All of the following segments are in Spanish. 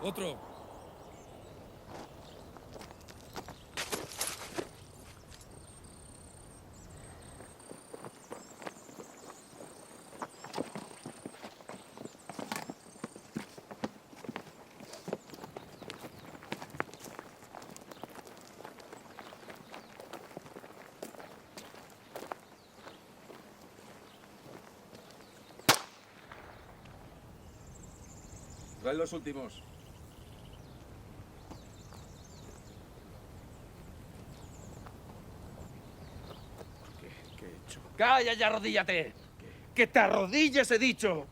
Otro. Trae los últimos. ¿Qué he hecho? ¡Calla y arrodíllate! ¡Que te arrodilles, he dicho!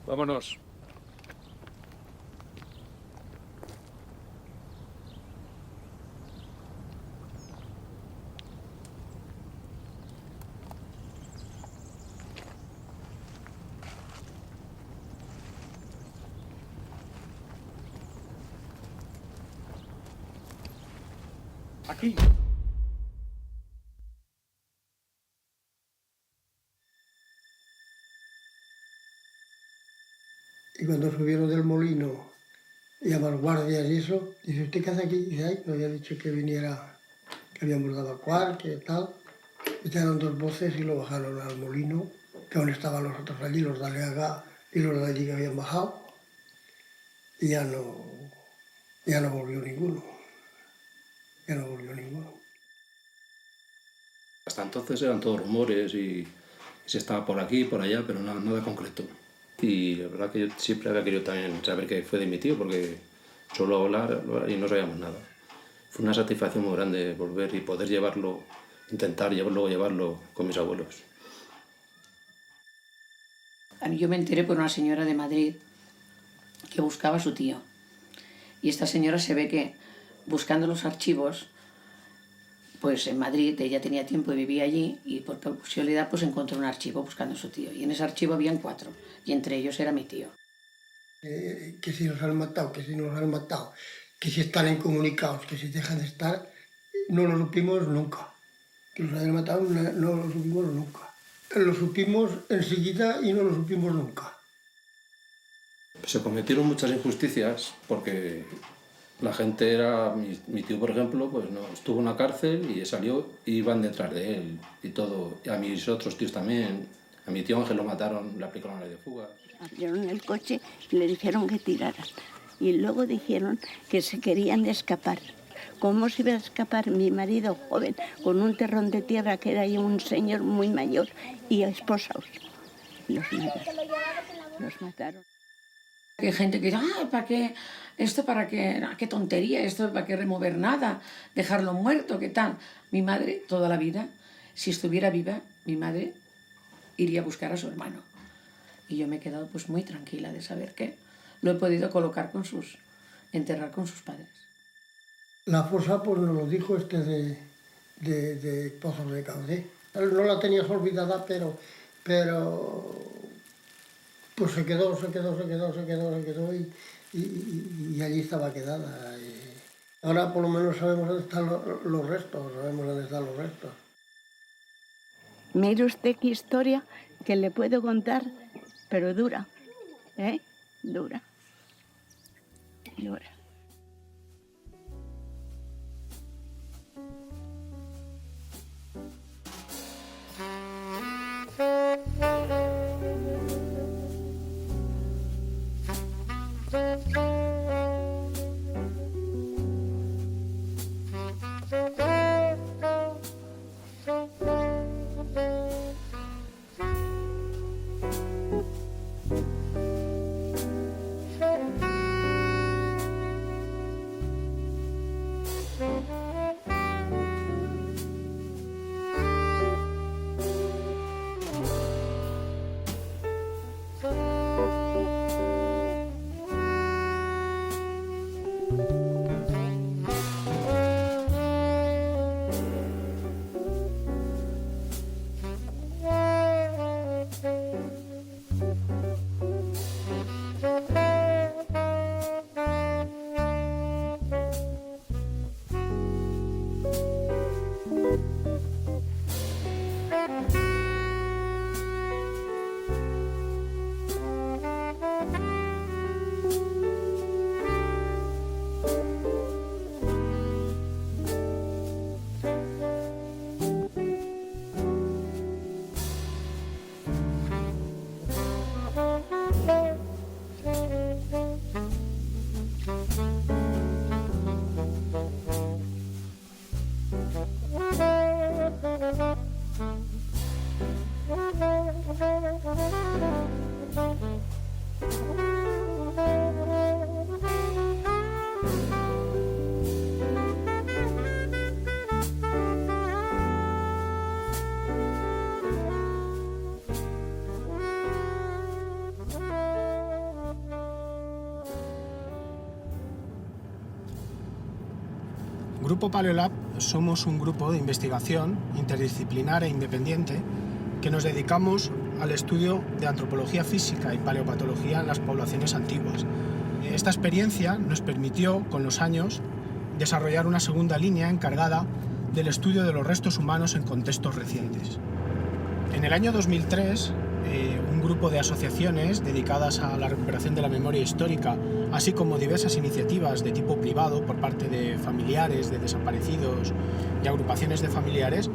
Vámonos. Aquí. Y cuando subieron del molino, llaman guardias y eso, dice, ¿usted qué hace aquí? Dice, ay, me había dicho que viniera, que habíamos dado a cuar, que tal. Echaron dos voces y lo bajaron al molino, que aún estaban los otros allí, los de Aleaga y los de allí que habían bajado. Y ya no volvió ninguno. Ya no volvió ninguno. Hasta entonces eran todos rumores y se estaba por aquí y por allá, pero nada concreto. Y la verdad que yo siempre había querido también saber qué fue de mi tío, porque solo hablar y no sabíamos nada. Fue una satisfacción muy grande volver y poder llevarlo, intentar luego llevarlo con mis abuelos. Yo me enteré por una señora de Madrid que buscaba a su tío. Y esta señora se ve que, buscando los archivos, pues en Madrid ella tenía tiempo y vivía allí, y por casualidad pues encontró un archivo buscando a su tío. Y en ese archivo habían 4, y entre ellos era mi tío. Que si nos han matado, que si nos han matado, que si están incomunicados, que si dejan de estar, no lo supimos nunca. Que nos hayan matado no lo supimos nunca. Lo supimos enseguida y no lo supimos nunca. Se cometieron muchas injusticias porque la gente era... Mi tío, por ejemplo, pues no, estuvo en la cárcel y salió y iban detrás de él y todo. Y a mis otros tíos también. A mi tío Ángel lo mataron, le aplicaron la ley de fuga. Abrieron el coche y le dijeron que tiraran. Y luego dijeron que se querían escapar. ¿Cómo se iba a escapar mi marido joven con un terrón de tierra que era ahí un señor muy mayor y esposados? Los mataron. Los mataron. Hay gente que dice, ¿para qué? ¿Esto para qué? ¿Qué tontería? ¿Esto para qué remover nada? ¿Dejarlo muerto? ¿Qué tal? Mi madre, toda la vida, si estuviera viva, mi madre iría a buscar a su hermano. Y yo me he quedado pues muy tranquila de saber que lo he podido colocar enterrar con sus padres. La fosa pues nos lo dijo de Pozos de Caudé. No la tenías olvidada, pero pues se quedó y allí estaba quedada. Y ahora por lo menos sabemos dónde están los restos, Mire usted qué historia que le puedo contar, pero dura, ¿eh? Dura. Grupo Paleolab somos un grupo de investigación interdisciplinar e independiente que nos dedicamos al estudio de antropología física y paleopatología en las poblaciones antiguas. Esta experiencia nos permitió, con los años, desarrollar una segunda línea encargada del estudio de los restos humanos en contextos recientes. En el año 2003, un grupo de asociaciones dedicadas a la recuperación de la memoria histórica, así como diversas iniciativas de tipo privado por parte de familiares de desaparecidos y agrupaciones de familiares,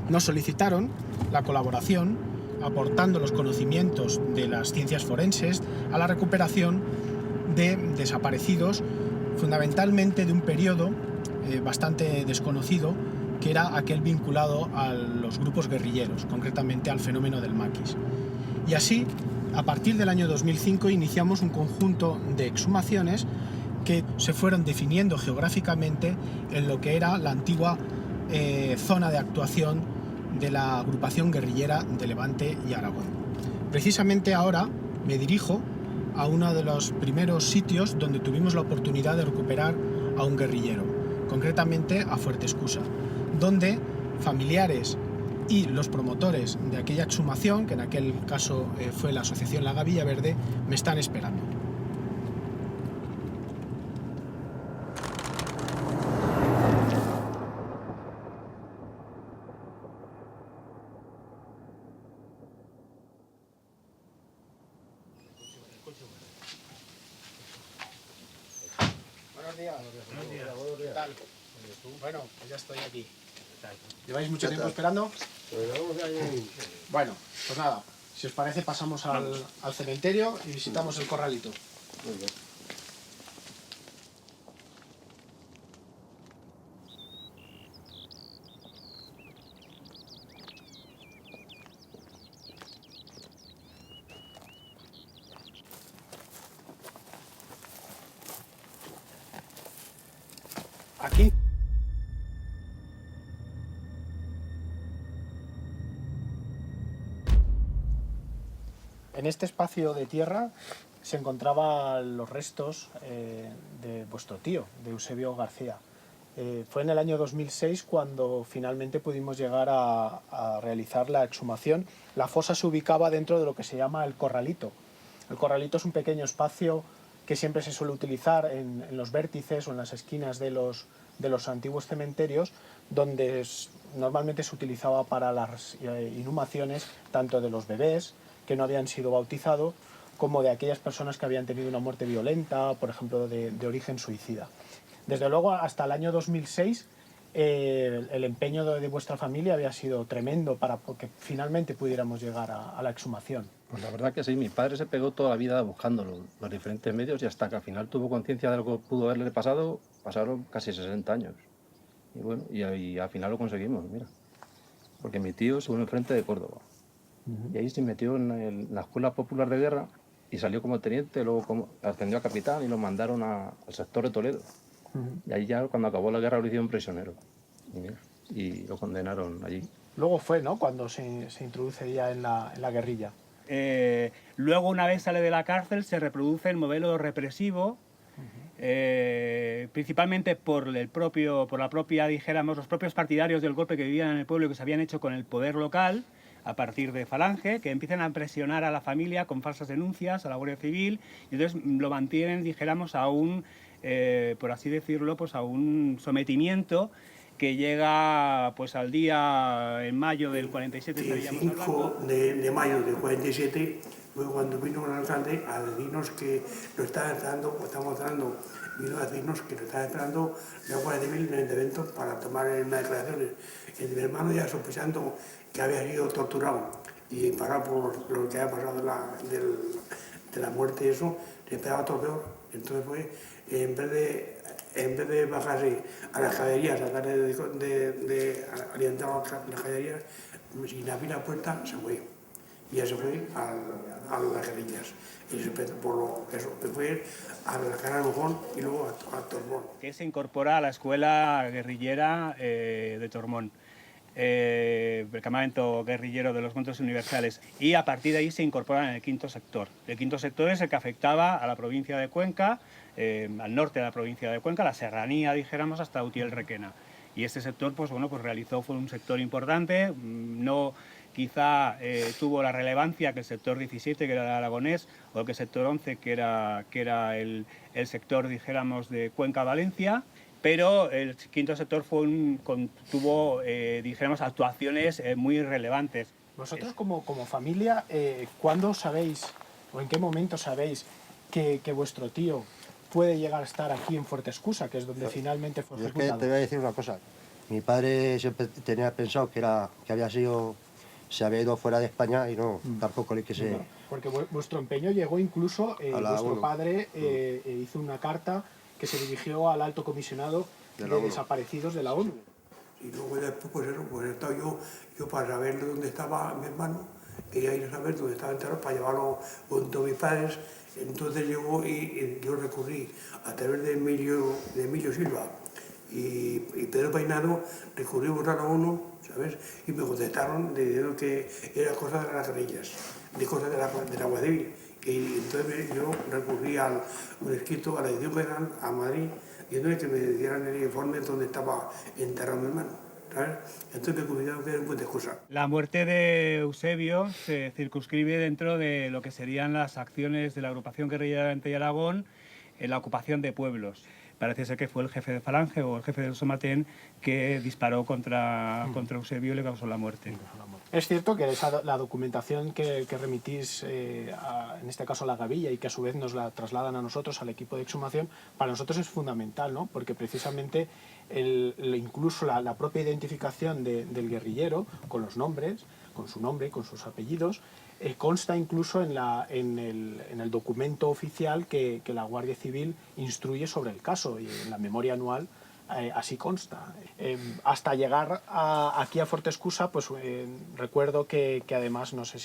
nos solicitaron la colaboración, aportando los conocimientos de las ciencias forenses a la recuperación de desaparecidos, fundamentalmente de un periodo bastante desconocido, que era aquel vinculado a los grupos guerrilleros, concretamente al fenómeno del maquis. Y así, a partir del año 2005, iniciamos un conjunto de exhumaciones que se fueron definiendo geográficamente en lo que era la antigua zona de actuación de la agrupación guerrillera de Levante y Aragón. Precisamente ahora me dirijo a uno de los primeros sitios donde tuvimos la oportunidad de recuperar a un guerrillero, concretamente a Fuerte Escusa, donde familiares y los promotores de aquella exhumación, que en aquel caso fue la asociación La Gavilla Verde, me están esperando. Buenos días. ¿Qué tal? Bueno, pues ya estoy aquí. ¿Lleváis mucho tiempo esperando? Bueno, pues nada, si os parece pasamos al cementerio y visitamos el corralito. Muy bien. Aquí. En este espacio de tierra se encontraban los restos de vuestro tío, de Eusebio García. Fue en el año 2006 cuando finalmente pudimos llegar a realizar la exhumación. La fosa se ubicaba dentro de lo que se llama el corralito. El corralito es un pequeño espacio que siempre se suele utilizar en los vértices o en las esquinas de los antiguos cementerios, donde normalmente se utilizaba para las inhumaciones tanto de los bebés que no habían sido bautizados, como de aquellas personas que habían tenido una muerte violenta, por ejemplo, de origen suicida. Desde luego, hasta el año 2006, el empeño de vuestra familia había sido tremendo para que finalmente pudiéramos llegar a la exhumación. Pues la verdad que sí, mi padre se pegó toda la vida buscando los diferentes medios y hasta que al final tuvo conciencia de lo que pudo haberle pasado, pasaron casi 60 años. Y bueno, y al final lo conseguimos, mira. Porque mi tío se unió enfrente de Córdoba. Y ahí se metió en la Escuela Popular de Guerra y salió como teniente, luego ascendió a capitán y lo mandaron al sector de Toledo. Y ahí ya cuando acabó la guerra lo hicieron prisionero. Y lo condenaron allí. Luego fue, ¿no?, cuando se introduce ya en la guerrilla. Luego, una vez sale de la cárcel, se reproduce el modelo represivo, principalmente por la propia, dijéramos, los propios partidarios del golpe que vivían en el pueblo y que se habían hecho con el poder local, a partir de Falange, que empiezan a presionar a la familia con falsas denuncias a la Guardia Civil, y entonces lo mantienen, dijéramos, a un, por así decirlo, pues a un sometimiento que llega pues al día en mayo del 47. El 5 de mayo del 47 fue cuando vino el alcalde a decirnos que lo estaba esperando, vino a decirnos que lo estaba esperando la Guardia Civil en el evento para tomar unas declaraciones. Mi hermano ya sospechando que había sido torturado y parado por lo que había pasado de la muerte y eso, se esperaba todo peor. Entonces fue, en vez de bajarse a las caballerías, tratar de alientar a las caballerías, sin la fila puesta, se fue. Y ya se fue a las guerrillas. Y se fue a la Canal Mojón y luego a Tormón. Que se incorpora a la escuela guerrillera de Tormón. El campamento guerrillero de los Montes Universales, y a partir de ahí se incorporan en el quinto sector. El quinto sector es el que afectaba a la provincia de Cuenca, al norte de la provincia de Cuenca, la serranía, dijéramos, hasta Utiel-Requena. Y este sector, pues bueno, pues fue un sector importante, no quizá tuvo la relevancia que el sector 17, que era el aragonés, o que el sector 11, que era el sector, dijéramos, de Cuenca-Valencia, pero el quinto sector tuvo, dijéramos, actuaciones muy relevantes. Vosotros como familia, ¿cuándo sabéis o en qué momento sabéis que vuestro tío puede llegar a estar aquí en Fuerte Escusa, que es donde finalmente fue ejecutado? Es que te voy a decir una cosa. Mi padre siempre tenía pensado que se había ido fuera de España y no, tampoco le quise... No, porque vuestro empeño llegó incluso, vuestro ONU. Padre hizo una carta que se dirigió al alto comisionado de desaparecidos de la ONU. Y luego después, pues he estado yo para saber dónde estaba mi hermano, quería ir a saber dónde estaba enterrado para llevarlo junto a mis padres. Entonces llegó y yo recurrí a través de Emilio Silva y Pedro Peinado, recurrimos a la ONU, ¿sabes? Y me contestaron diciendo que era cosa de las guerrillas, de cosas de la Guardia Civil. Y entonces yo recurrí a un escrito a la Dirección General, a Madrid, diciéndole que me dieran el informe donde estaba enterrado mi hermano, ¿sabes? Entonces me comunicaron que era un buen de cosas. La muerte de Eusebio se circunscribe dentro de lo que serían las acciones de la agrupación guerrillera de Valencia y Aragón en la ocupación de pueblos. Parece ser que fue el jefe de Falange o el jefe del Somatén que disparó contra Eusebio y le causó la muerte. Es cierto que la documentación que remitís, en este caso a la Gavilla, y que a su vez nos la trasladan a nosotros, al equipo de exhumación, para nosotros es fundamental, ¿no? Porque precisamente incluso la propia identificación del guerrillero, con los nombres, con su nombre, con sus apellidos, consta incluso en el documento oficial que la Guardia Civil instruye sobre el caso, y en la memoria anual así consta. Hasta llegar aquí a Fuerte Escusa, pues recuerdo que además, no sé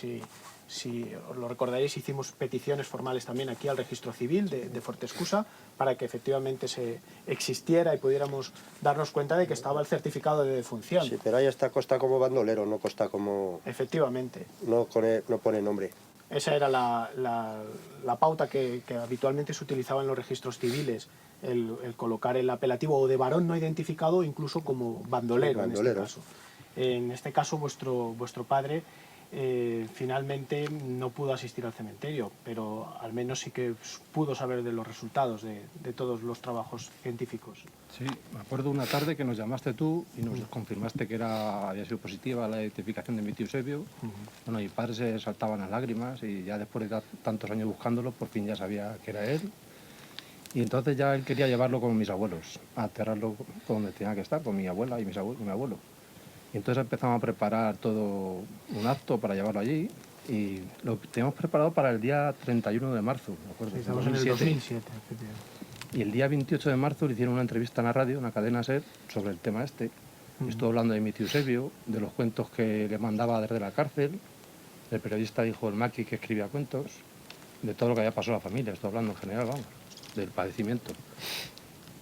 si os lo recordaréis, hicimos peticiones formales también aquí al registro civil de Fuerte Escusa para que efectivamente se existiera y pudiéramos darnos cuenta de que estaba el certificado de defunción. Sí, pero ahí está consta como bandolero, no consta como... Efectivamente. No pone nombre. Esa era la pauta que habitualmente se utilizaba en los registros civiles, el colocar el apelativo o de varón no identificado, incluso como bandolero, en este caso. En este caso vuestro padre finalmente no pudo asistir al cementerio, pero al menos sí que pudo saber de los resultados de todos los trabajos científicos. Sí, me acuerdo una tarde que nos llamaste tú y nos confirmaste que había sido positiva la identificación de mi tío Eusebio. Bueno, mi padre se saltaban las lágrimas y ya después de tantos años buscándolo, por fin ya sabía que era él. Y entonces ya él quería llevarlo con mis abuelos, a enterrarlo donde tenía que estar, con mi abuela y mi abuelo. Y entonces empezamos a preparar todo un acto para llevarlo allí y lo teníamos preparado para el día 31 de marzo, ¿de acuerdo? Sí, estamos en el 2007, efectivamente. Y el día 28 de marzo le hicieron una entrevista en la radio, una cadena SER, sobre el tema este. Estuvo hablando de mi tío Eusebio, de los cuentos que le mandaba desde la cárcel. El periodista dijo el Maqui que escribía cuentos, de todo lo que había pasado a la familia, estoy hablando en general, vamos, del padecimiento.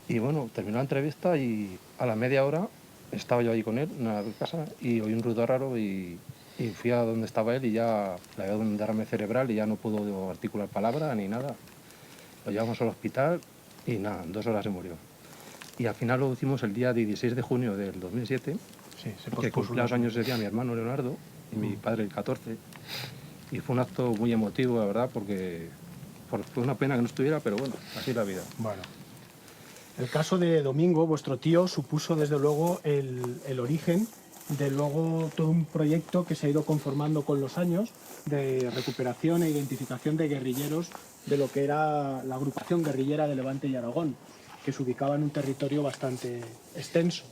Y bueno, terminó la entrevista y a la media hora estaba yo ahí con él en la casa y oí un ruido raro y fui a donde estaba él y ya le había dado un derrame cerebral y ya no pudo articular palabra ni nada. Lo llevamos al hospital y nada, en 2 horas se murió. Y al final lo hicimos el día 16 de junio del 2007, que cumplía los años ese día mi hermano Leonardo y mi padre el 14. Y fue un acto muy emotivo, la verdad, porque fue una pena que no estuviera, pero bueno, así es la vida. Bueno. El caso de Domingo, vuestro tío, supuso desde luego el origen de luego todo un proyecto que se ha ido conformando con los años de recuperación e identificación de guerrilleros de lo que era la agrupación guerrillera de Levante y Aragón, que se ubicaba en un territorio bastante extenso.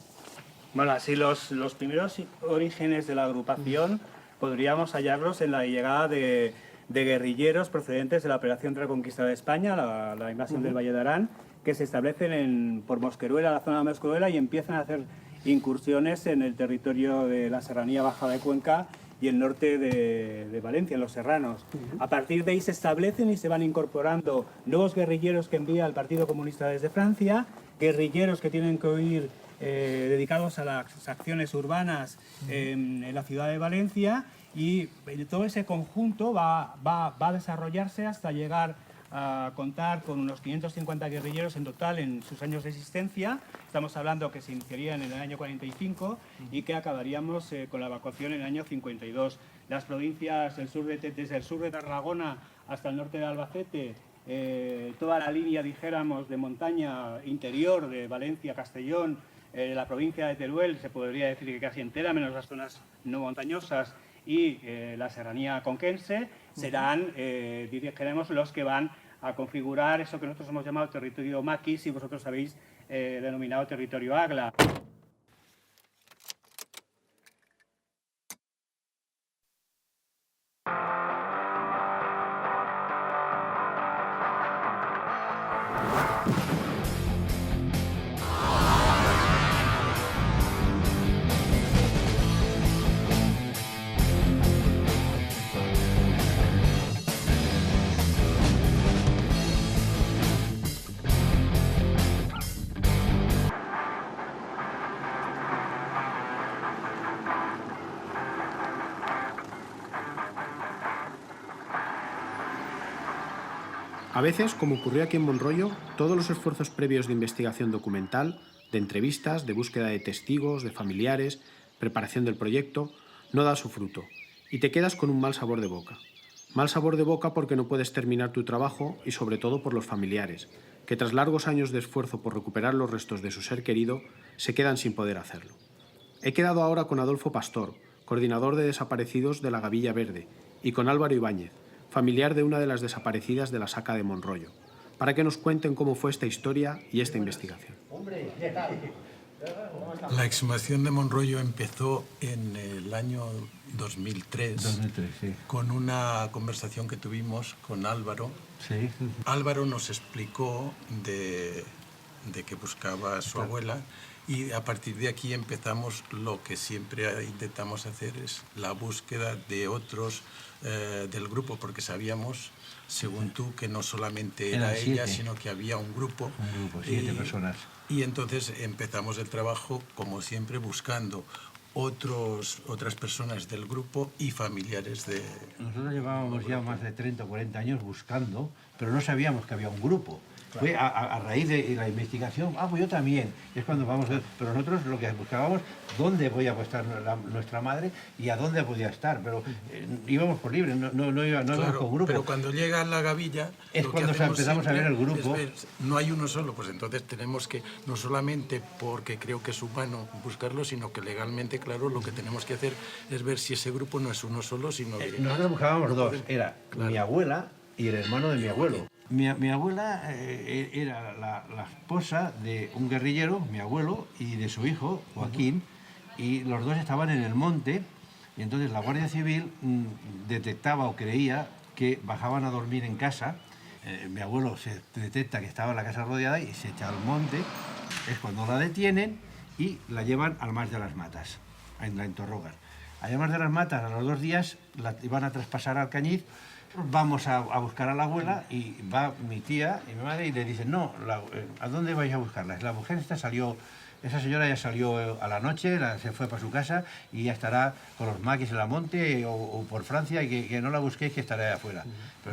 Bueno, así los primeros orígenes de la agrupación podríamos hallarlos en la llegada de guerrilleros procedentes de la Operación Reconquista de España, la invasión del Valle de Arán, que se establecen por Mosqueruela, la zona de Mosqueruela, y empiezan a hacer incursiones en el territorio de la Serranía Baja de Cuenca y el norte de Valencia, en los Serranos. A partir de ahí se establecen y se van incorporando nuevos guerrilleros que envía el Partido Comunista desde Francia, guerrilleros que tienen que huir dedicados a las acciones urbanas en la ciudad de Valencia, y todo ese conjunto va a desarrollarse hasta llegar a contar con unos 550 guerrilleros en total en sus años de existencia. Estamos hablando que se iniciarían en el año 45 y que acabaríamos con la evacuación en el año 52. Las provincias desde el sur de Tarragona hasta el norte de Albacete, toda la línea, dijéramos, de montaña interior de Valencia, Castellón, la provincia de Teruel, se podría decir que casi entera, menos las zonas no montañosas, y la serranía conquense, serán, dijéramos, los que van a configurar eso que nosotros hemos llamado territorio maquis y vosotros habéis denominado territorio agla. A veces, como ocurrió aquí en Monroyo, todos los esfuerzos previos de investigación documental, de entrevistas, de búsqueda de testigos, de familiares, preparación del proyecto, no da su fruto, y te quedas con un mal sabor de boca. Mal sabor de boca porque no puedes terminar tu trabajo y sobre todo por los familiares, que tras largos años de esfuerzo por recuperar los restos de su ser querido, se quedan sin poder hacerlo. He quedado ahora con Adolfo Pastor, coordinador de desaparecidos de la Gavilla Verde, y con Álvaro Ibáñez, familiar de una de las desaparecidas de la Saca de Monroyo, para que nos cuenten cómo fue esta historia y esta investigación. La exhumación de Monroyo empezó en el año 2003, sí. Con una conversación que tuvimos con Álvaro. Sí. Álvaro nos explicó de que buscaba a su abuela, y a partir de aquí empezamos lo que siempre intentamos hacer, es la búsqueda de otros del grupo, porque sabíamos, según tú, que no solamente era ella, sino que había un grupo. 7 personas. Y entonces empezamos el trabajo, como siempre, buscando otras personas del grupo y familiares de... Nosotros llevábamos ya más de 30 o 40 años buscando, pero no sabíamos que había un grupo. Claro. Fue a raíz de la investigación, pues yo también, es cuando vamos a ver, pero nosotros lo que buscábamos, dónde podía estar nuestra madre y a dónde podía estar, pero íbamos por libre, no íbamos con grupo. Pero cuando llega la Gavilla, es cuando empezamos a ver el grupo. No hay uno solo, pues entonces tenemos que, no solamente porque creo que es humano buscarlo, sino que legalmente, claro, lo que tenemos que hacer es ver si ese grupo no es uno solo, sino que... Nosotros buscábamos dos, era mi abuela y el hermano de mi abuelo. Mi abuela era la esposa de un guerrillero, mi abuelo, y de su hijo, Joaquín, y los dos estaban en el monte, y entonces la Guardia Civil detectaba o creía que bajaban a dormir en casa. Mi abuelo se detecta que estaba en la casa rodeada y se echa al monte, es cuando la detienen y la llevan al Mas de las Matas, la interrogan. Allá al Mas de las Matas, a los 2 días, la iban a traspasar al Cañiz. Vamos a buscar a la abuela y va mi tía y mi madre y le dicen, no, ¿a dónde vais a buscarla? La mujer esa señora ya salió a la noche, se fue para su casa y ya estará con los maquis en la monte o por Francia y que no la busquéis, que estará ahí afuera.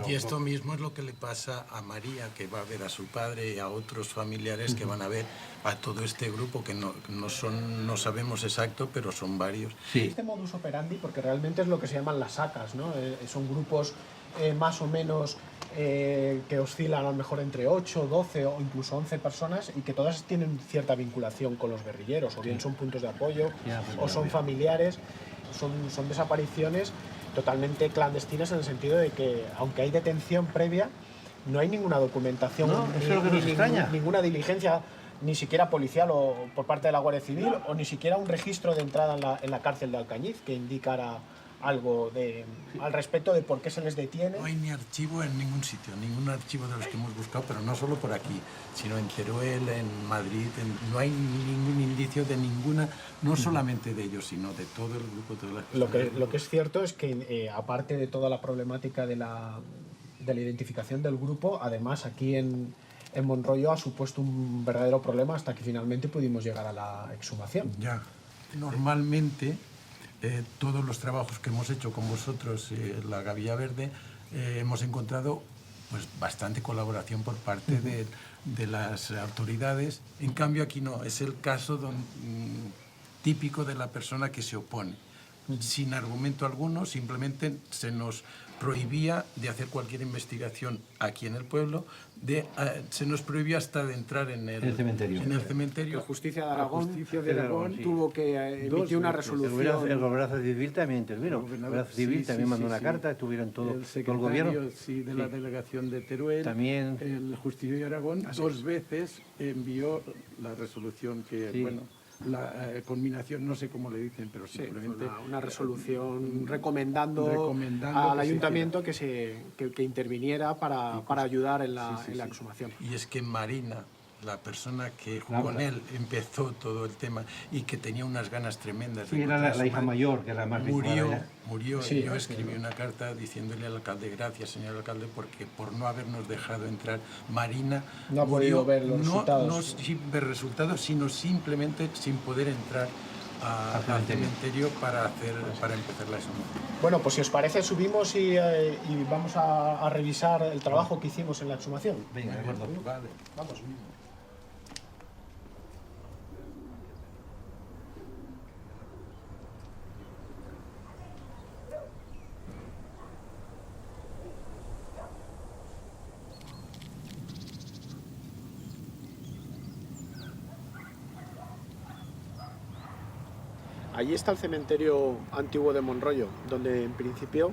Y esto mismo es lo que le pasa a María, que va a ver a su padre y a otros familiares que van a ver a todo este grupo, que no sabemos exacto, pero son varios. Sí. Este modus operandi, porque realmente es lo que se llaman las sacas, ¿no? Son grupos más o menos que oscilan a lo mejor entre 8, 12 o incluso 11 personas y que todas tienen cierta vinculación con los guerrilleros, o bien son puntos de apoyo o son familiares, son desapariciones totalmente clandestinas en el sentido de que, aunque hay detención previa, no hay ninguna documentación, ninguna diligencia, ni siquiera policial o por parte de la Guardia Civil, o ni siquiera un registro de entrada en la cárcel de Alcañiz que indicara algo al respecto de por qué se les detiene. No hay ni archivo en ningún sitio, ningún archivo de los que hemos buscado, pero no solo por aquí, sino en Teruel, en Madrid, no hay ningún indicio de ninguna, no solamente de ellos, sino de todo el grupo, todas las personas. Lo que es cierto es que, aparte de toda la problemática de la identificación del grupo, además aquí en Monroyo ha supuesto un verdadero problema hasta que finalmente pudimos llegar a la exhumación. Ya, normalmente todos los trabajos que hemos hecho con vosotros, la Gavilla Verde, hemos encontrado pues bastante colaboración por parte de las autoridades. En cambio aquí no, es el caso típico de la persona que se opone. Sin argumento alguno, simplemente se nos prohibía de hacer cualquier investigación aquí en el pueblo, se nos prohibió hasta de entrar en el cementerio. La Justicia de Aragón, tuvo que emitir una resolución. El gobernador civil también intervino. El gobernador civil también mandó una carta, estuvieron todo el gobierno. De la delegación de Teruel, también el Justiciero de Aragón, dos veces envió la resolución que, bueno, la conminación, no sé cómo le dicen, pero simplemente una resolución recomendando al ayuntamiento que interviniera para ayudar en la exhumación. Y es que Marina, la persona que con él empezó todo el tema y que tenía unas ganas tremendas de era la hija mayor, que era más murió. Sí, yo escribí una carta diciéndole al alcalde: gracias, señor alcalde, porque por no habernos dejado entrar, Marina no ha podido ver los resultados. No sin ver resultados, sino simplemente sin poder entrar al cementerio para empezar la exhumación. Bueno, pues si os parece, subimos y vamos a revisar el trabajo que hicimos en la exhumación. Venga, de acuerdo. Vale, vamos. Allí está el cementerio antiguo de Monroyo, donde en principio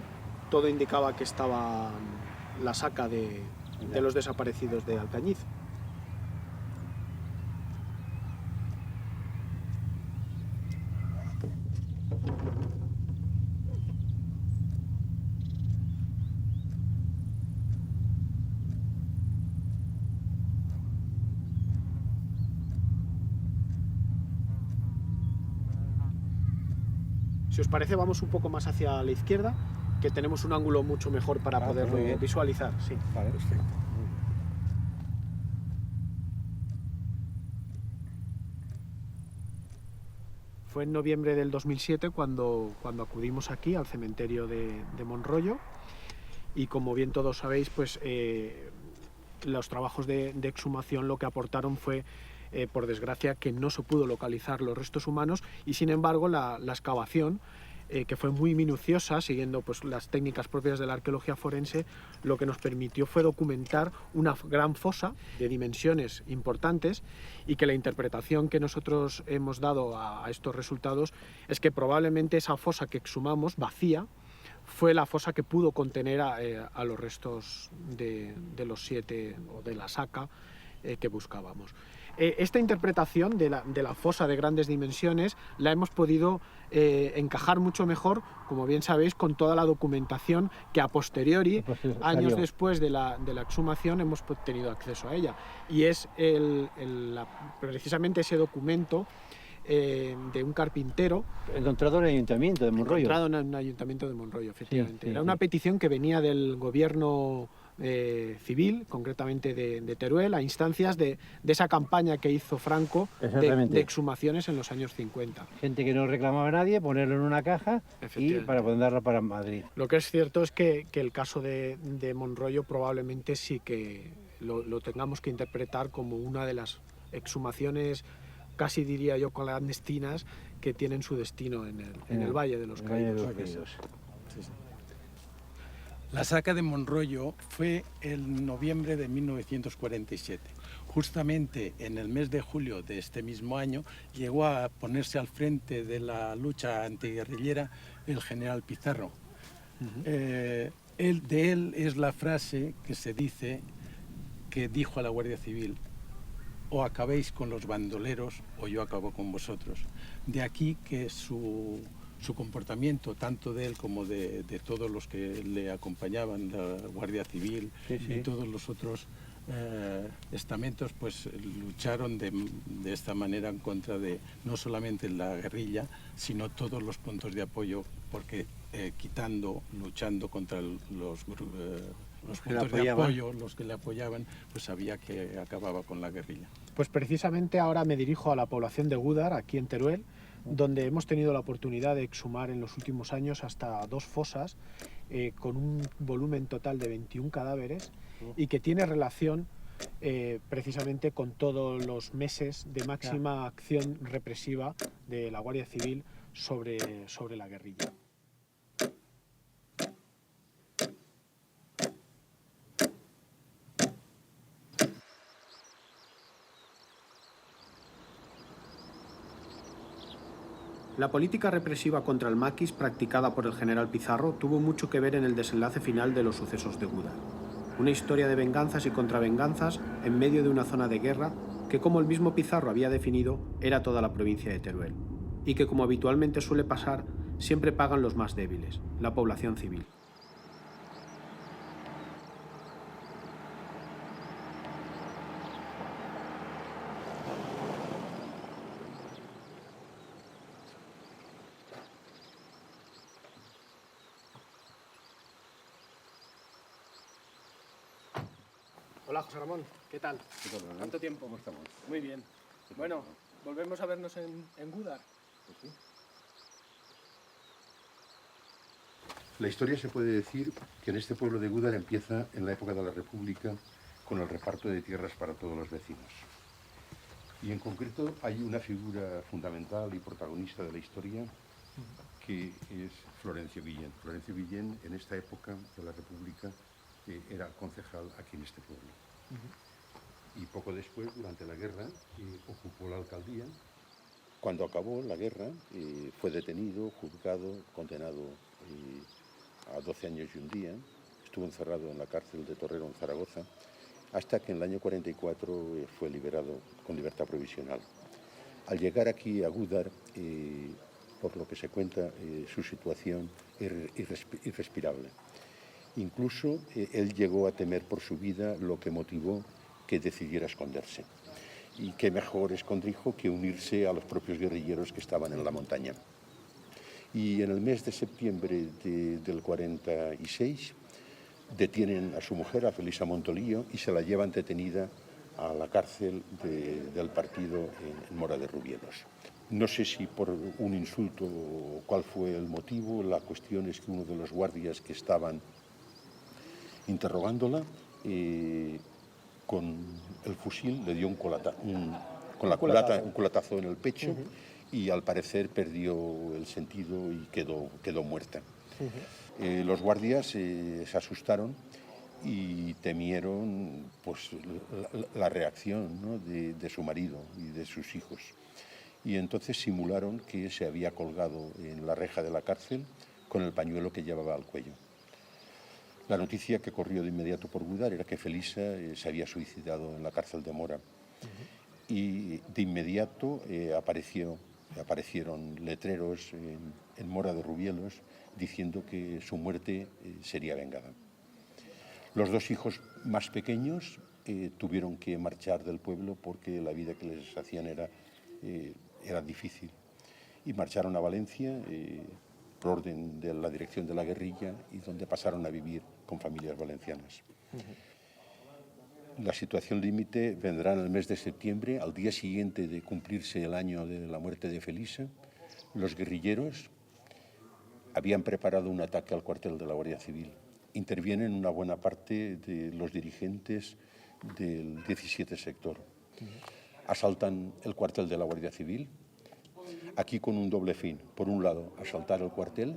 todo indicaba que estaba la saca de los desaparecidos de Alcañiz. Si os parece, vamos un poco más hacia la izquierda, que tenemos un ángulo mucho mejor para poderlo visualizar. Sí, vale, perfecto. Fue en noviembre del 2007 cuando acudimos aquí al cementerio de Monroyo, y como bien todos sabéis, pues los trabajos de exhumación lo que aportaron fue, por desgracia, que no se pudo localizar los restos humanos, y sin embargo la excavación, que fue muy minuciosa, siguiendo pues las técnicas propias de la arqueología forense, lo que nos permitió fue documentar una gran fosa de dimensiones importantes, y que la interpretación que nosotros hemos dado a estos resultados es que probablemente esa fosa que exhumamos vacía fue la fosa que pudo contener a los restos de los 7 o de la saca que buscábamos. Esta interpretación de la fosa de grandes dimensiones la hemos podido encajar mucho mejor, como bien sabéis, con toda la documentación que a posteriori, años después de la exhumación, hemos tenido acceso a ella. Y es precisamente ese documento de un carpintero. Encontrado en el Ayuntamiento de Monroyo. Encontrado en el Ayuntamiento de Monroyo, efectivamente. Sí, Era una petición que venía del gobierno civil, concretamente de Teruel, a instancias de esa campaña que hizo Franco de exhumaciones en los años 50. Gente que no reclamaba a nadie, ponerlo en una caja y para poder darlo para Madrid. Lo que es cierto es que el caso de Monroyo probablemente sí que lo tengamos que interpretar como una de las exhumaciones, casi diría yo, clandestinas, que tienen su destino en el Valle de los Caídos. La saca de Monroyo fue en noviembre de 1947. Justamente en el mes de julio de este mismo año llegó a ponerse al frente de la lucha antiguerrillera el general Pizarro. De él es la frase que se dice, que dijo a la Guardia Civil: o acabéis con los bandoleros o yo acabo con vosotros. De aquí que su comportamiento, tanto de él como de todos los que le acompañaban, la Guardia Civil y todos los otros estamentos, pues lucharon de esta manera en contra de no solamente la guerrilla, sino todos los puntos de apoyo, porque luchando contra los puntos de apoyo, los que le apoyaban, pues sabía que acababa con la guerrilla. Pues precisamente ahora me dirijo a la población de Gúdar, aquí en Teruel, donde hemos tenido la oportunidad de exhumar en los últimos años hasta 2 fosas, con un volumen total de 21 cadáveres y que tiene relación precisamente con todos los meses de máxima acción represiva de la Guardia Civil sobre la guerrilla. La política represiva contra el maquis practicada por el general Pizarro tuvo mucho que ver en el desenlace final de los sucesos de Gúdar. Una historia de venganzas y contravenganzas en medio de una zona de guerra que, como el mismo Pizarro había definido, era toda la provincia de Teruel, y que, como habitualmente suele pasar, siempre pagan los más débiles, la población civil. Hola, José Ramón, ¿qué tal? ¿Cuánto tiempo? ¿Cómo estamos? Muy bien. Bueno, volvemos a vernos en Gúdar. Pues sí. La historia se puede decir que en este pueblo de Gúdar empieza en la época de la República con el reparto de tierras para todos los vecinos. Y en concreto hay una figura fundamental y protagonista de la historia que es Florencio Guillén. Florencio Guillén en esta época de la República era concejal aquí en este pueblo. Y poco después, durante la guerra, ocupó la alcaldía. Cuando acabó la guerra, fue detenido, juzgado, condenado a 12 años y un día. Estuvo encerrado en la cárcel de Torrero, en Zaragoza, hasta que en el año 44 fue liberado con libertad provisional. Al llegar aquí a Gúdar, por lo que se cuenta, su situación era irrespirable. Incluso él llegó a temer por su vida, lo que motivó que decidiera esconderse. Y qué mejor escondrijo que unirse a los propios guerrilleros que estaban en la montaña. Y en el mes de septiembre del 46 detienen a su mujer, a Felisa Montolío, y se la llevan detenida a la cárcel del partido en Mora de Rubielos. No sé si por un insulto o cuál fue el motivo. La cuestión es que uno de los guardias que estaban interrogándola, con el fusil le dio un culatazo en el pecho, y al parecer perdió el sentido y quedó muerta. Los guardias se asustaron y temieron pues, la reacción, ¿no?, de su marido y de sus hijos. Y entonces simularon que se había colgado en la reja de la cárcel con el pañuelo que llevaba al cuello. La noticia que corrió de inmediato por Gúdar era que Felisa se había suicidado en la cárcel de Mora. Y de inmediato aparecieron letreros en Mora de Rubielos diciendo que su muerte sería vengada. Los dos hijos más pequeños tuvieron que marchar del pueblo porque la vida que les hacían era difícil. Y marcharon a Valencia por orden de la dirección de la guerrilla, y donde pasaron a vivir con familias valencianas. La situación límite vendrá en el mes de septiembre, al día siguiente de cumplirse el año de la muerte de Felisa. Los guerrilleros habían preparado un ataque al cuartel de la Guardia Civil. Intervienen una buena parte de los dirigentes del 17 sector. Asaltan el cuartel de la Guardia Civil, aquí con un doble fin. Por un lado, asaltar el cuartel,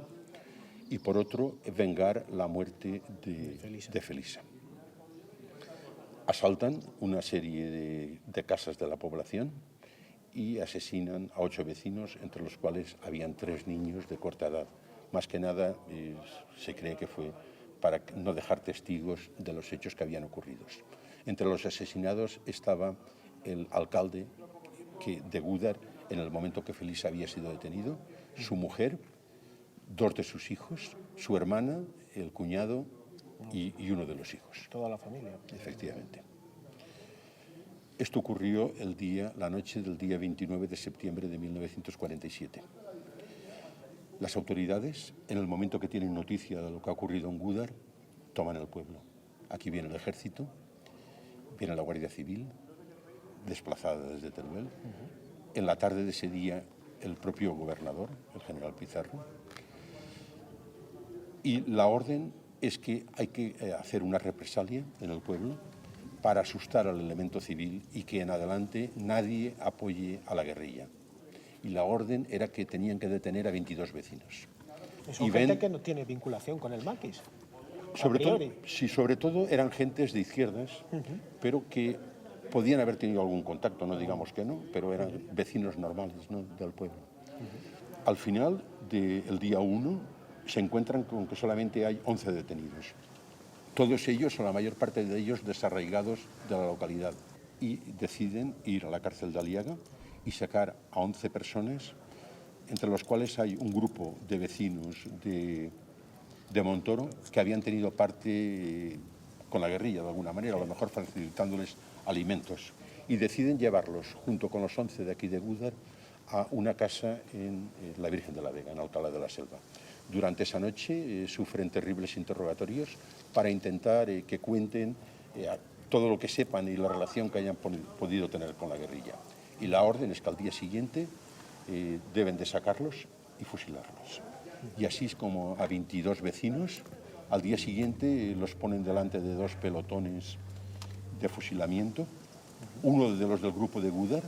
y por otro, vengar la muerte de Felisa. Asaltan una serie de casas de la población y asesinan a 8 vecinos, entre los cuales habían 3 niños de corta edad. Más que nada, se cree que fue para no dejar testigos de los hechos que habían ocurrido. Entre los asesinados estaba el alcalde de Gúdar en el momento que Felisa había sido detenido, su mujer, 2 de sus hijos, su hermana, el cuñado y uno de los hijos. Toda la familia. Efectivamente. Esto ocurrió la noche del día 29 de septiembre de 1947. Las autoridades, en el momento que tienen noticia de lo que ha ocurrido en Gúdar, toman el pueblo. Aquí viene el ejército, viene la Guardia Civil, desplazada desde Teruel. En la tarde de ese día, el propio gobernador, el general Pizarro, Y la orden es que hay que hacer una represalia en el pueblo para asustar al elemento civil y que en adelante nadie apoye a la guerrilla. Y la orden era que tenían que detener a 22 vecinos. Son gente que no tiene vinculación con el maquis. Sobre todo eran gentes de izquierdas, pero que podían haber tenido algún contacto, no digamos que no, pero eran vecinos normales, ¿no?, del pueblo. Al final del día 1 se encuentran con que solamente hay 11 detenidos. Todos ellos, o la mayor parte de ellos, desarraigados de la localidad. Y deciden ir a la cárcel de Aliaga y sacar a 11 personas, entre los cuales hay un grupo de vecinos de Montoro que habían tenido parte con la guerrilla de alguna manera, a lo mejor facilitándoles alimentos. Y deciden llevarlos, junto con los 11 de aquí de Gúdar, a una casa en la Virgen de la Vega, en Alcalá de la Selva. Durante esa noche sufren terribles interrogatorios para intentar que cuenten todo lo que sepan y la relación que hayan podido tener con la guerrilla. Y la orden es que al día siguiente deben de sacarlos y fusilarlos. Y así es como a 22 vecinos, al día siguiente los ponen delante de 2 pelotones de fusilamiento. Uno de los del grupo de Gúdar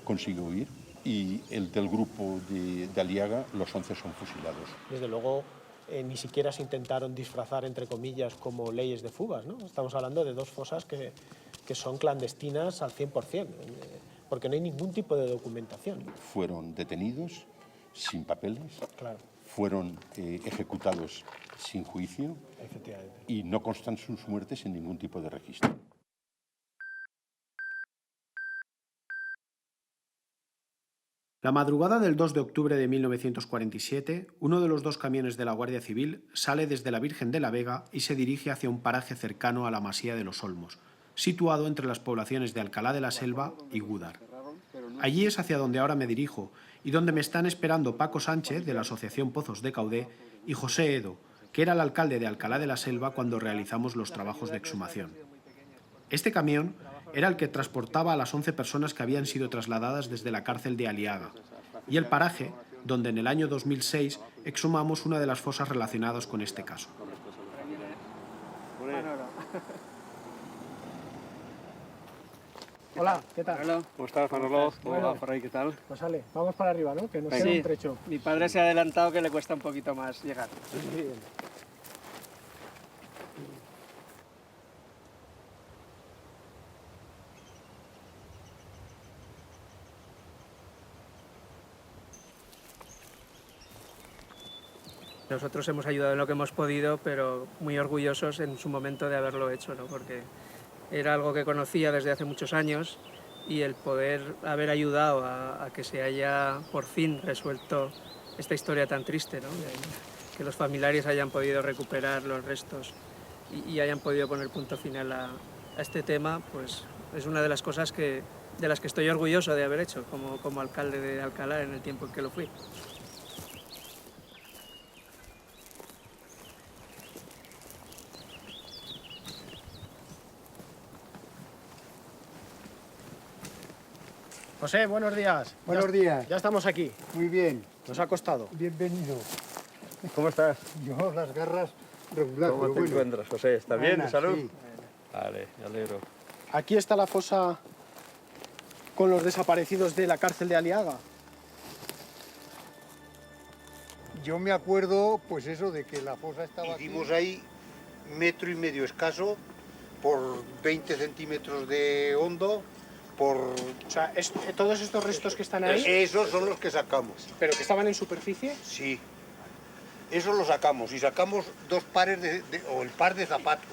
consigue huir y el del grupo de Aliaga, los 11 son fusilados. Desde luego, ni siquiera se intentaron disfrazar, entre comillas, como leyes de fugas, ¿no? Estamos hablando de 2 fosas que son clandestinas al 100%, porque no hay ningún tipo de documentación. Fueron detenidos sin papeles, claro, fueron ejecutados sin juicio y no constan sus muertes en ningún tipo de registro. La madrugada del 2 de octubre de 1947, uno de los 2 camiones de la Guardia Civil sale desde la Virgen de la Vega y se dirige hacia un paraje cercano a la Masía de los Olmos, situado entre las poblaciones de Alcalá de la Selva y Gúdar. Allí es hacia donde ahora me dirijo y donde me están esperando Paco Sánchez, de la Asociación Pozos de Caudé, y José Edo, que era el alcalde de Alcalá de la Selva cuando realizamos los trabajos de exhumación. Este camión era el que transportaba a las 11 personas que habían sido trasladadas desde la cárcel de Aliaga, y el paraje donde en el año 2006 exhumamos una de las fosas relacionadas con este caso. Hola, ¿qué tal? Hola. ¿Cómo estás, Manolo? ¿Cómo va por ahí? ¿Qué tal? Pues sale, vamos para arriba, ¿no? Que nos queda un trecho. Mi padre se ha adelantado, que le cuesta un poquito más llegar. Sí. Nosotros hemos ayudado en lo que hemos podido, pero muy orgullosos en su momento de haberlo hecho, ¿no? Porque era algo que conocía desde hace muchos años y el poder haber ayudado a que se haya por fin resuelto esta historia tan triste, ¿no? Que los familiares hayan podido recuperar los restos y hayan podido poner punto final a este tema, pues es una de las cosas de las que estoy orgulloso de haber hecho como alcalde de Alcalá en el tiempo en que lo fui. José, buenos días. Buenos días. Ya estamos aquí. Muy bien. Nos ha costado. Bienvenido. ¿Cómo estás? Yo las garras regular. ¿Cómo te encuentras, José? ¿Estás bien, de salud? Sí. Vale, me alegro. Aquí está la fosa con los desaparecidos de la cárcel de Aliaga. Yo me acuerdo, pues eso, de que la fosa estaba Hicimos ahí 1,5 metros escaso por 20 centímetros de hondo. O sea, todos estos restos que están ahí... Esos son los que sacamos. ¿Pero que estaban en superficie? Sí. Esos los sacamos y sacamos 2 pares o el par de zapatos.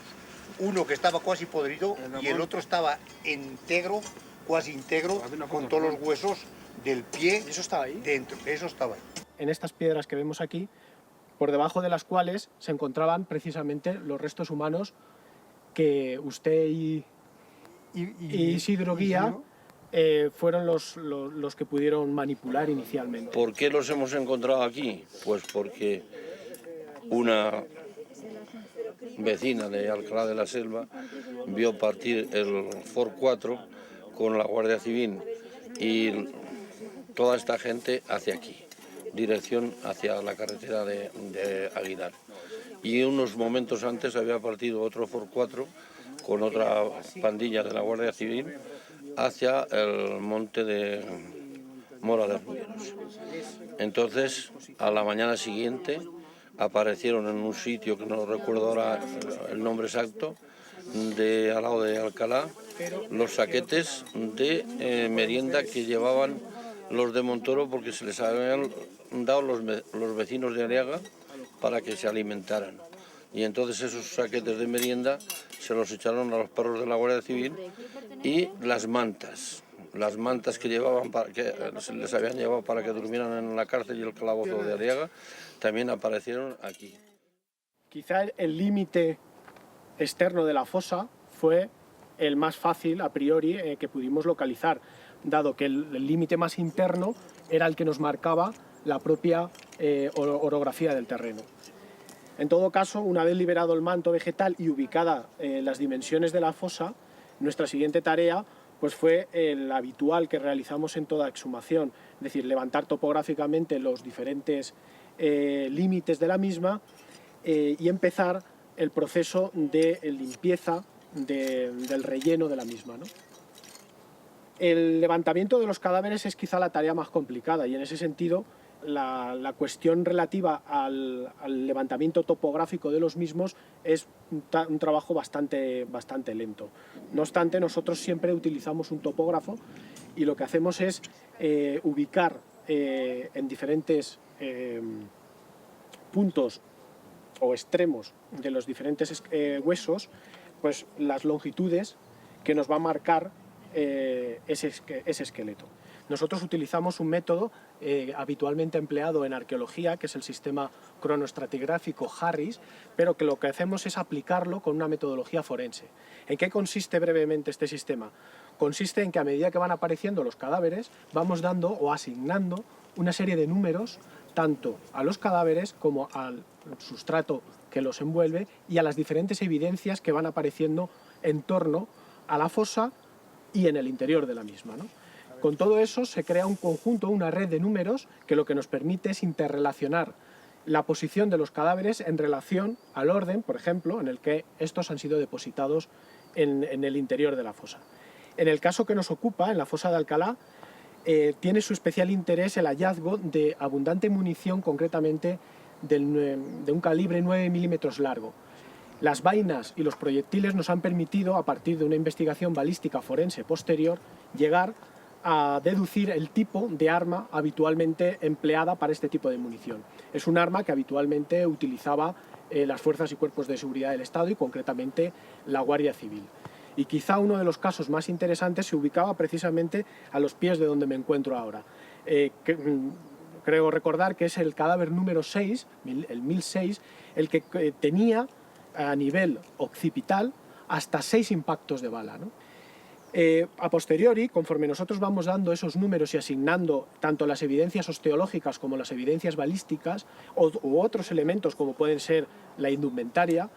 Uno que estaba casi podrido y el otro estaba íntegro, casi íntegro, con todos los huesos del pie. ¿Y eso estaba ahí? Dentro, eso estaba ahí. En estas piedras que vemos aquí, por debajo de las cuales se encontraban precisamente los restos humanos que usted y Isidro Guía fueron los que pudieron manipular inicialmente. ¿Por qué los hemos encontrado aquí? Pues porque una vecina de Alcalá de la Selva vio partir el Ford 4 con la Guardia Civil y toda esta gente hacia aquí, dirección hacia la carretera de Aguilar. y unos momentos antes había partido otro Ford 4 con otra pandilla de la Guardia Civil hacia el monte de Mora de Rubieros. Entonces, a la mañana siguiente, aparecieron en un sitio que no recuerdo ahora el nombre exacto, al lado de Alcalá, los saquetes de merienda que llevaban los de Montoro porque se les habían dado los vecinos de Arriaga para que se alimentaran. Y entonces esos saquetes de merienda se los echaron a los perros de la Guardia Civil y las mantas que llevaban, que se les habían llevado para que durmieran en la cárcel y el calabozo de Arriaga, también aparecieron aquí. Quizá el límite externo de la fosa fue el más fácil a priori que pudimos localizar, dado que el límite más interno era el que nos marcaba la propia orografía del terreno. En todo caso, una vez liberado el manto vegetal y ubicada las dimensiones de la fosa, nuestra siguiente tarea pues fue el habitual que realizamos en toda exhumación, es decir, levantar topográficamente los diferentes límites de la misma y empezar el proceso de limpieza del relleno de la misma, ¿no? El levantamiento de los cadáveres es quizá la tarea más complicada y en ese sentido la cuestión relativa al levantamiento topográfico de los mismos es un trabajo bastante lento. No obstante, nosotros siempre utilizamos un topógrafo y lo que hacemos es ubicar en diferentes puntos o extremos de los diferentes huesos pues las longitudes que nos va a marcar ese esqueleto. Nosotros utilizamos un método habitualmente empleado en arqueología, que es el sistema cronoestratigráfico Harris, pero que lo que hacemos es aplicarlo con una metodología forense. ¿En qué consiste brevemente este sistema? Consiste en que a medida que van apareciendo los cadáveres, vamos dando o asignando una serie de números tanto a los cadáveres como al sustrato que los envuelve y a las diferentes evidencias que van apareciendo en torno a la fosa y en el interior de la misma, ¿no? Con todo eso se crea un conjunto, una red de números que lo que nos permite es interrelacionar la posición de los cadáveres en relación al orden, por ejemplo, en el que estos han sido depositados en el interior de la fosa. En el caso que nos ocupa, en la fosa de Alcalá, tiene su especial interés el hallazgo de abundante munición, concretamente de un calibre 9 milímetros largo. Las vainas y los proyectiles nos han permitido, a partir de una investigación balística forense posterior, llegar a deducir el tipo de arma habitualmente empleada para este tipo de munición. Es un arma que habitualmente utilizaba las fuerzas y cuerpos de seguridad del Estado y concretamente la Guardia Civil. Y quizá uno de los casos más interesantes se ubicaba precisamente a los pies de donde me encuentro ahora. Creo recordar que es el cadáver número 6, el 1006, el que tenía a nivel occipital hasta 6 impactos de bala, ¿no? A posteriori, conforme nosotros vamos dando esos números y asignando tanto las evidencias osteológicas como las evidencias balísticas u otros elementos como pueden ser la indumentaria,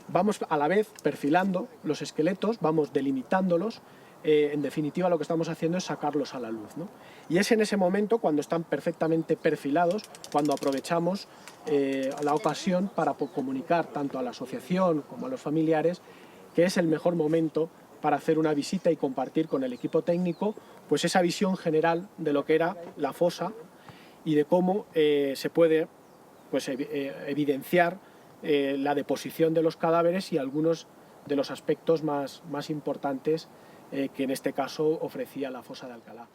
vamos a la vez perfilando los esqueletos, vamos delimitándolos. En definitiva, lo que estamos haciendo es sacarlos a la luz, ¿no? Y es en ese momento, cuando están perfectamente perfilados, cuando aprovechamos la ocasión para comunicar tanto a la asociación como a los familiares que es el mejor momento para hacer una visita y compartir con el equipo técnico pues esa visión general de lo que era la fosa y de cómo se puede pues, evidenciar la deposición de los cadáveres y algunos de los aspectos más importantes que en este caso ofrecía la fosa de Alcalá.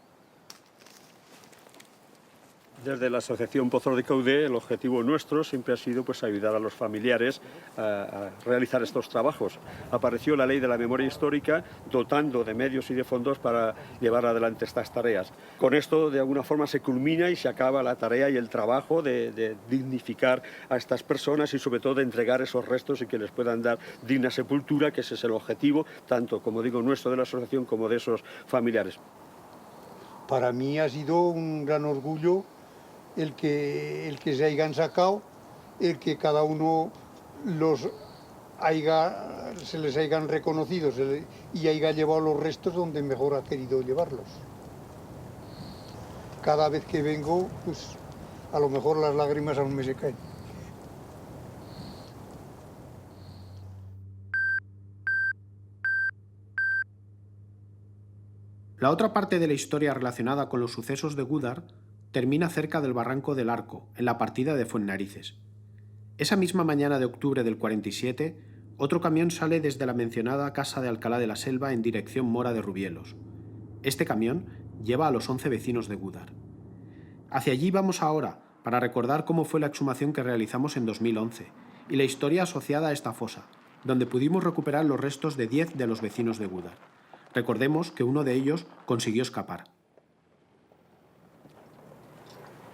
Desde la Asociación Pozos de Caudé, el objetivo nuestro siempre ha sido pues, ayudar a los familiares a realizar estos trabajos. Apareció la Ley de la Memoria Histórica dotando de medios y de fondos para llevar adelante estas tareas. Con esto, de alguna forma, se culmina y se acaba la tarea y el trabajo de dignificar a estas personas y, sobre todo, de entregar esos restos y que les puedan dar digna sepultura, que ese es el objetivo, tanto, como digo, nuestro de la asociación como de esos familiares. Para mí ha sido un gran orgullo el que se hayan sacado, el que cada uno se les hayan reconocido y haya llevado los restos donde mejor ha querido llevarlos. Cada vez que vengo, pues a lo mejor las lágrimas aún me se caen. La otra parte de la historia relacionada con los sucesos de Gúdar termina cerca del Barranco del Arco, en la partida de Fuennarices. Esa misma mañana de octubre del 47, otro camión sale desde la mencionada casa de Alcalá de la Selva en dirección Mora de Rubielos. Este camión lleva a los 11 vecinos de Gúdar. Hacia allí vamos ahora, para recordar cómo fue la exhumación que realizamos en 2011 y la historia asociada a esta fosa, donde pudimos recuperar los restos de 10 de los vecinos de Gúdar. Recordemos que uno de ellos consiguió escapar.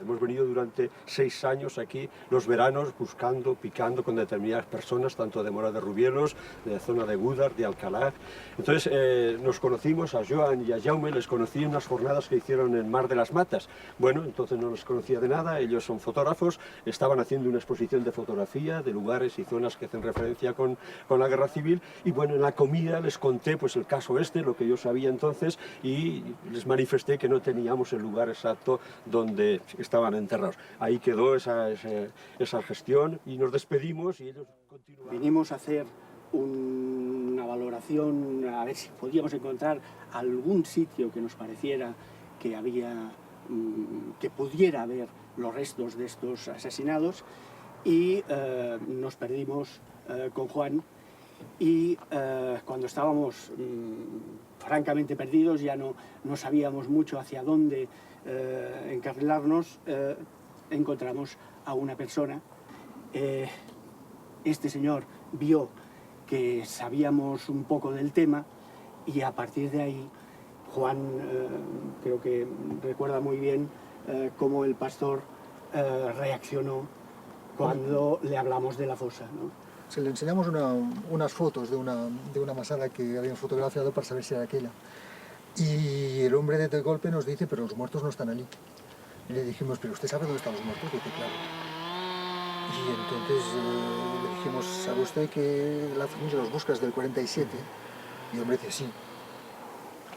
Hemos venido durante 6 años aquí, los veranos, buscando, picando con determinadas personas, tanto de Mora de Rubielos, de la zona de Gúdar, de Alcalá. Entonces nos conocimos, a Joan y a Jaume les conocí en unas jornadas que hicieron en Mar de las Matas. Bueno, entonces no los conocía de nada, ellos son fotógrafos, estaban haciendo una exposición de fotografía de lugares y zonas que hacen referencia con la Guerra Civil, y bueno, en la comida les conté pues el caso este, lo que yo sabía entonces, y les manifesté que no teníamos el lugar exacto donde estaban enterrados. Ahí quedó esa gestión y nos despedimos y ellos continuaron. Vinimos a hacer una valoración, a ver si podíamos encontrar algún sitio que nos pareciera que había, que pudiera haber los restos de estos asesinados, y nos perdimos con Juan, y cuando estábamos francamente perdidos, ya no sabíamos mucho hacia dónde encarrilarnos, encontramos a una persona. Este señor vio que sabíamos un poco del tema, y a partir de ahí Juan creo que recuerda muy bien cómo el pastor reaccionó cuando le hablamos de la fosa, ¿no? Se le enseñamos unas fotos de una masada que habían fotografiado para saber si era aquella. Y el hombre de golpe nos dice, pero los muertos no están allí. Y le dijimos, pero ¿usted sabe dónde están los muertos? Dice, claro. Y entonces le dijimos, ¿sabe usted que la familia los busca desde el 47? Y el hombre dice, sí.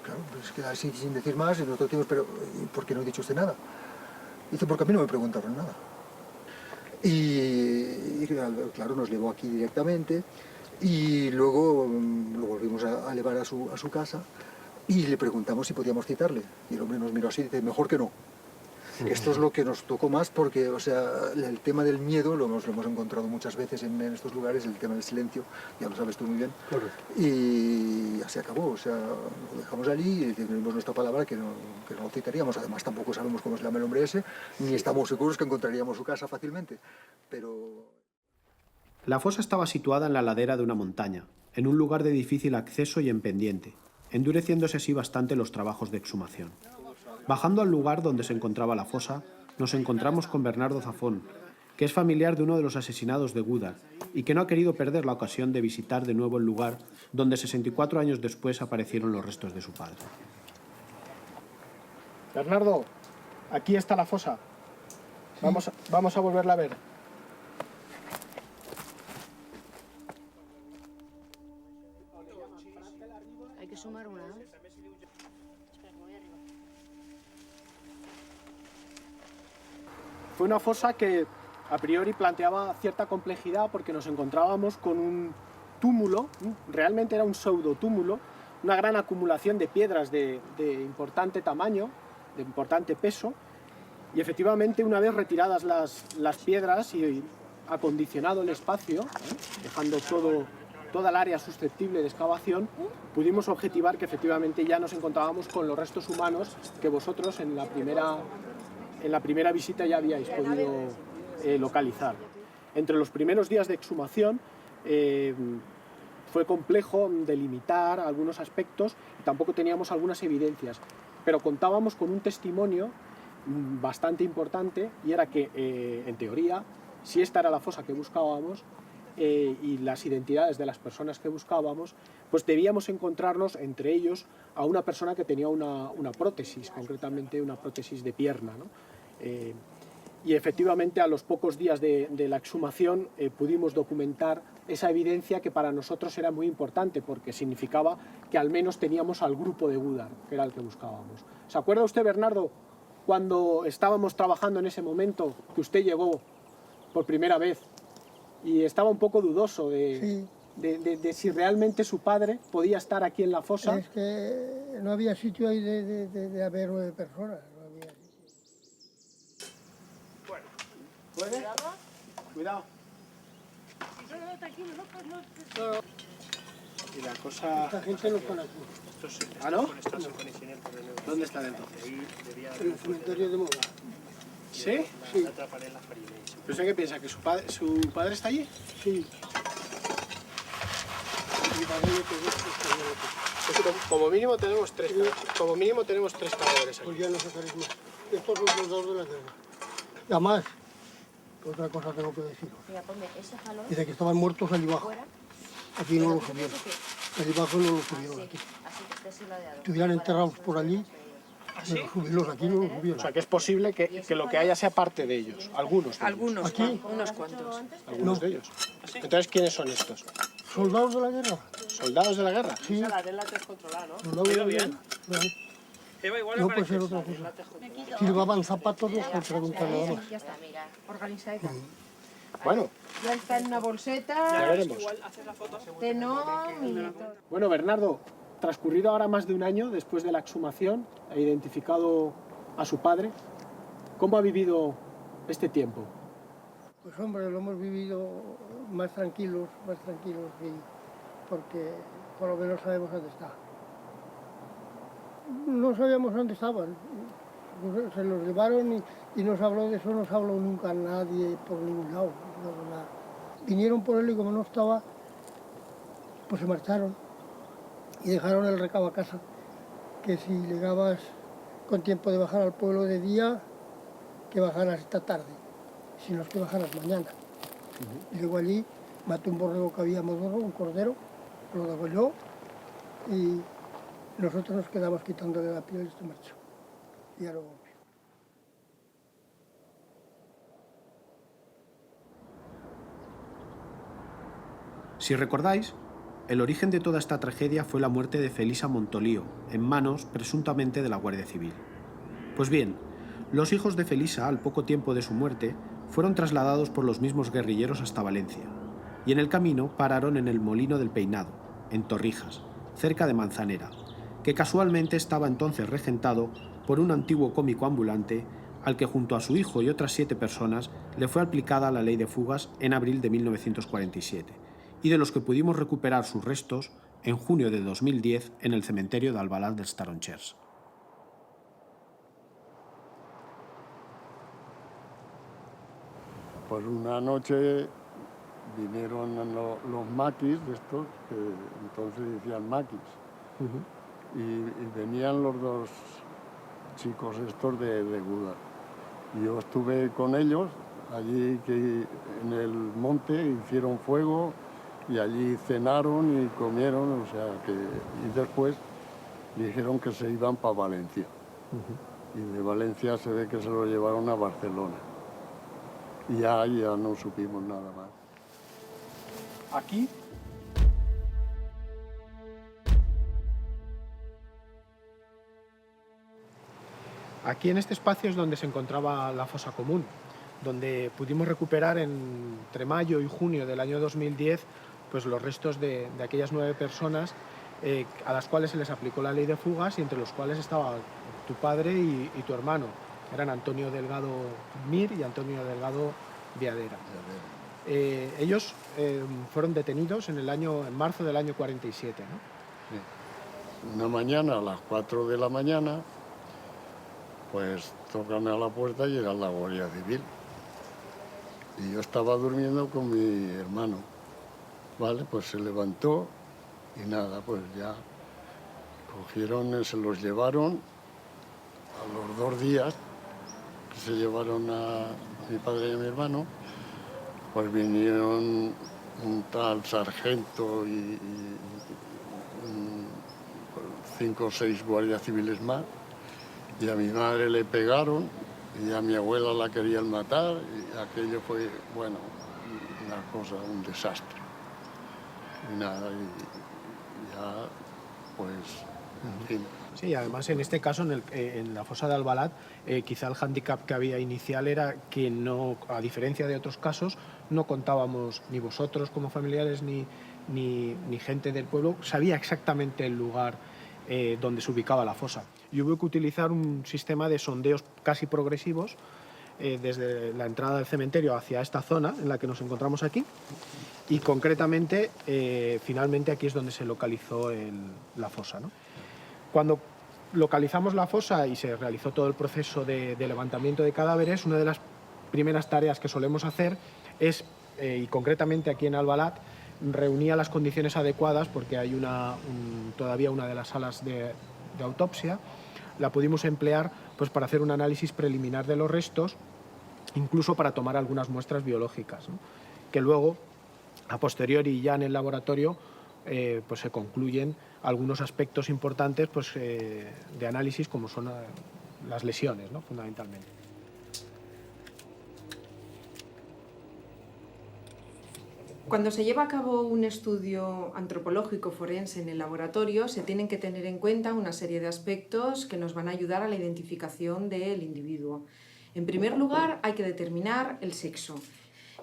Claro, pues queda así sin decir más, y nosotros decimos, pero ¿por qué no ha dicho usted nada? Dice, porque a mí no me preguntaron nada. Y claro, nos llevó aquí directamente, y luego lo volvimos a llevar a su casa, y le preguntamos si podíamos citarle. Y el hombre nos miró así y dice, mejor que no. Esto es lo que nos tocó más, porque o sea, el tema del miedo lo hemos encontrado muchas veces en estos lugares, el tema del silencio, ya lo sabes tú muy bien. Correcto. Y ya se acabó, o sea, lo dejamos allí y tenemos nuestra palabra que no lo citaríamos. Además tampoco sabemos cómo se llama el hombre ese, ni estamos seguros que encontraríamos su casa fácilmente, pero... La fosa estaba situada en la ladera de una montaña, en un lugar de difícil acceso y en pendiente, endureciéndose así bastante los trabajos de exhumación. Bajando al lugar donde se encontraba la fosa, nos encontramos con Bernardo Zafón, que es familiar de uno de los asesinados de Gúdar y que no ha querido perder la ocasión de visitar de nuevo el lugar donde 64 años después aparecieron los restos de su padre. Bernardo, aquí está la fosa. Vamos a volverla a ver. Hay que sumar una, ¿no? Fue una fosa que a priori planteaba cierta complejidad porque nos encontrábamos con un túmulo, realmente era un pseudotúmulo, una gran acumulación de piedras de importante tamaño, de importante peso, y efectivamente una vez retiradas las piedras y acondicionado el espacio, dejando toda el área susceptible de excavación, pudimos objetivar que efectivamente ya nos encontrábamos con los restos humanos que vosotros en la primera visita ya habíais podido localizar. Entre los primeros días de exhumación fue complejo delimitar algunos aspectos y tampoco teníamos algunas evidencias, pero contábamos con un testimonio bastante importante, y era que, en teoría, si esta era la fosa que buscábamos y las identidades de las personas que buscábamos, pues debíamos encontrarnos entre ellos a una persona que tenía una prótesis, concretamente una prótesis de pierna, ¿no? Y efectivamente a los pocos días de la exhumación pudimos documentar esa evidencia que para nosotros era muy importante porque significaba que al menos teníamos al grupo de Gúdar, que era el que buscábamos. ¿Se acuerda usted, Bernardo, cuando estábamos trabajando en ese momento que usted llegó por primera vez y estaba un poco dudoso de... Sí, de si realmente su padre podía estar aquí en la fosa. Es que no había sitio ahí de haber 9 personas. No había sitio. Bueno, ¿puede? Cuidado. Y la cosa... Esta gente no está aquí. ¿Ah, no? ¿Dónde están entonces? En el cementerio de Moda. ¿Sí? Sí. ¿Pero usted qué piensa? ¿Que su padre está allí? Sí. Como mínimo tenemos 3 cadáveres aquí. Pues ya no sacaréis más. Estos son soldados de la guerra. Y además, otra cosa tengo que deciros. Dice que estaban muertos allí abajo. Aquí no los subieron. Allí abajo no los subieron aquí. Estuvieran enterrados por allí, pero subirlos aquí no los subieron. O sea, que es posible que lo que haya sea parte de ellos. Algunos de ellos. Algunos, ¿Aquí? unos cuantos. Algunos de ellos. Entonces, ¿quiénes son estos? ¿Soldados de la guerra? ¿Soldados de la guerra? Sí. La tela te controla, ¿no? ¿Soldados de la guerra? No puede ser otra cosa. Si llevaban zapatos, no se pregunta nada más. Ya está, mira, organizadita. Bueno. Ya está en una bolseta. Ya veremos. Tenómetro. Bueno, Bernardo, transcurrido ahora más de un año después de la exhumación, e identificado a su padre, ¿cómo ha vivido este tiempo? Pues hombre, lo hemos vivido más tranquilos, sí, porque por lo menos sabemos dónde está. No sabíamos dónde estaban, se los llevaron y no se habló de eso, no se habló nunca nadie por ningún lado. Nada. Vinieron por él y como no estaba, pues se marcharon y dejaron el recado a casa, que si llegabas con tiempo de bajar al pueblo de día, que bajaras esta tarde, si no es que bajaras mañana. Y luego allí maté un borrego que habíamos dado, un cordero, lo degolló y nosotros nos quedamos quitándole la piel y se marchó. Y ya luego... Si recordáis, el origen de toda esta tragedia fue la muerte de Felisa Montolío, en manos, presuntamente, de la Guardia Civil. Pues bien, los hijos de Felisa, al poco tiempo de su muerte, fueron trasladados por los mismos guerrilleros hasta Valencia, y en el camino pararon en el Molino del Peinado, en Torrijas, cerca de Manzanera, que casualmente estaba entonces regentado por un antiguo cómico ambulante al que junto a su hijo y otras 7 personas le fue aplicada la ley de fugas en abril de 1947, y de los que pudimos recuperar sus restos en junio de 2010 en el cementerio de Albalat dels Tarongers. Pues una noche vinieron los maquis de estos, que entonces decían maquis, y venían los 2 chicos estos de Gudar. Y yo estuve con ellos, allí que en el monte hicieron fuego, y allí cenaron y comieron, o sea que... Y después dijeron que se iban para Valencia. Y de Valencia se ve que se lo llevaron a Barcelona. Y ya no supimos nada más. Aquí Aquí en este espacio es donde se encontraba la fosa común, donde pudimos recuperar entre mayo y junio del año 2010 pues los restos de aquellas 9 personas a las cuales se les aplicó la ley de fugas y entre los cuales estaba tu padre y tu hermano. Eran Antonio Delgado Mir y Antonio Delgado Viadera. Ellos fueron detenidos en marzo del año 47, ¿no? Sí. Una mañana, a las 4 de la mañana, pues tocan a la puerta y llega la Guardia Civil. Y yo estaba durmiendo con mi hermano. Vale, pues se levantó y nada, pues ya cogieron, se los llevaron a los 2 días que se llevaron a mi padre y a mi hermano, pues vinieron un tal sargento y 5 o 6 guardias civiles más, y a mi madre le pegaron y a mi abuela la querían matar, y aquello fue, bueno, una cosa, un desastre. Y nada, y ya, pues, en fin. Sí, además en este caso, en la fosa de Albalat, quizá el hándicap que había inicial era que no, a diferencia de otros casos, no contábamos ni vosotros como familiares ni ni gente del pueblo sabía exactamente el lugar donde se ubicaba la fosa. Y hubo que utilizar un sistema de sondeos casi progresivos desde la entrada del cementerio hacia esta zona en la que nos encontramos aquí, y concretamente, finalmente aquí es donde se localizó la fosa, ¿no? Cuando localizamos la fosa y se realizó todo el proceso de levantamiento de cadáveres, una de las primeras tareas que solemos hacer es, y concretamente aquí en Albalat, reunía las condiciones adecuadas, porque hay todavía una de las salas de autopsia, la pudimos emplear pues, para hacer un análisis preliminar de los restos, incluso para tomar algunas muestras biológicas, ¿no? Que luego, a posteriori, ya en el laboratorio, pues se concluyen algunos aspectos importantes pues, de análisis, como son las lesiones, ¿no? Fundamentalmente. Cuando se lleva a cabo un estudio antropológico forense en el laboratorio, se tienen que tener en cuenta una serie de aspectos que nos van a ayudar a la identificación del individuo. En primer lugar, hay que determinar el sexo.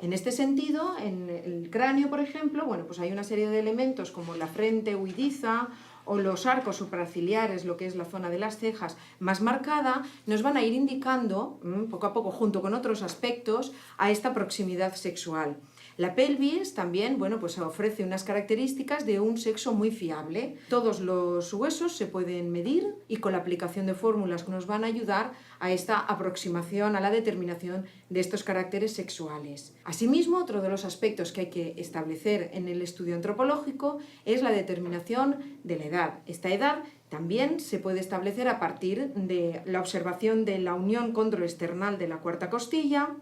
En este sentido, en el cráneo, por ejemplo, bueno, pues hay una serie de elementos como la frente huidiza o los arcos supraciliares, lo que es la zona de las cejas más marcada, nos van a ir indicando, poco a poco, junto con otros aspectos, a esta proximidad sexual. La pelvis también, bueno, pues ofrece unas características de un sexo muy fiable. Todos los huesos se pueden medir y con la aplicación de fórmulas que nos van a ayudar a esta aproximación, a la determinación de estos caracteres sexuales. Asimismo, otro de los aspectos que hay que establecer en el estudio antropológico es la determinación de la edad. Esta edad también se puede establecer a partir de la observación de la unión condroesternal de la cuarta costilla,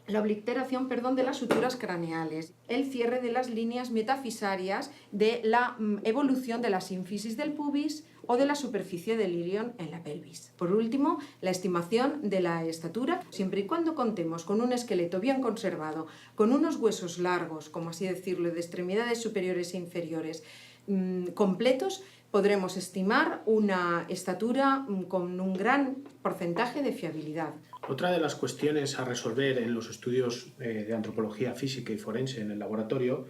la obliteración, de las suturas craneales, el cierre de las líneas metafisarias de la evolución de la sínfisis del pubis o de la superficie del ilion en la pelvis. Por último, la estimación de la estatura, siempre y cuando contemos con un esqueleto bien conservado, con unos huesos largos, como así decirlo, de extremidades superiores e inferiores, completos, podremos estimar una estatura con un gran porcentaje de fiabilidad. Otra de las cuestiones a resolver en los estudios de antropología física y forense en el laboratorio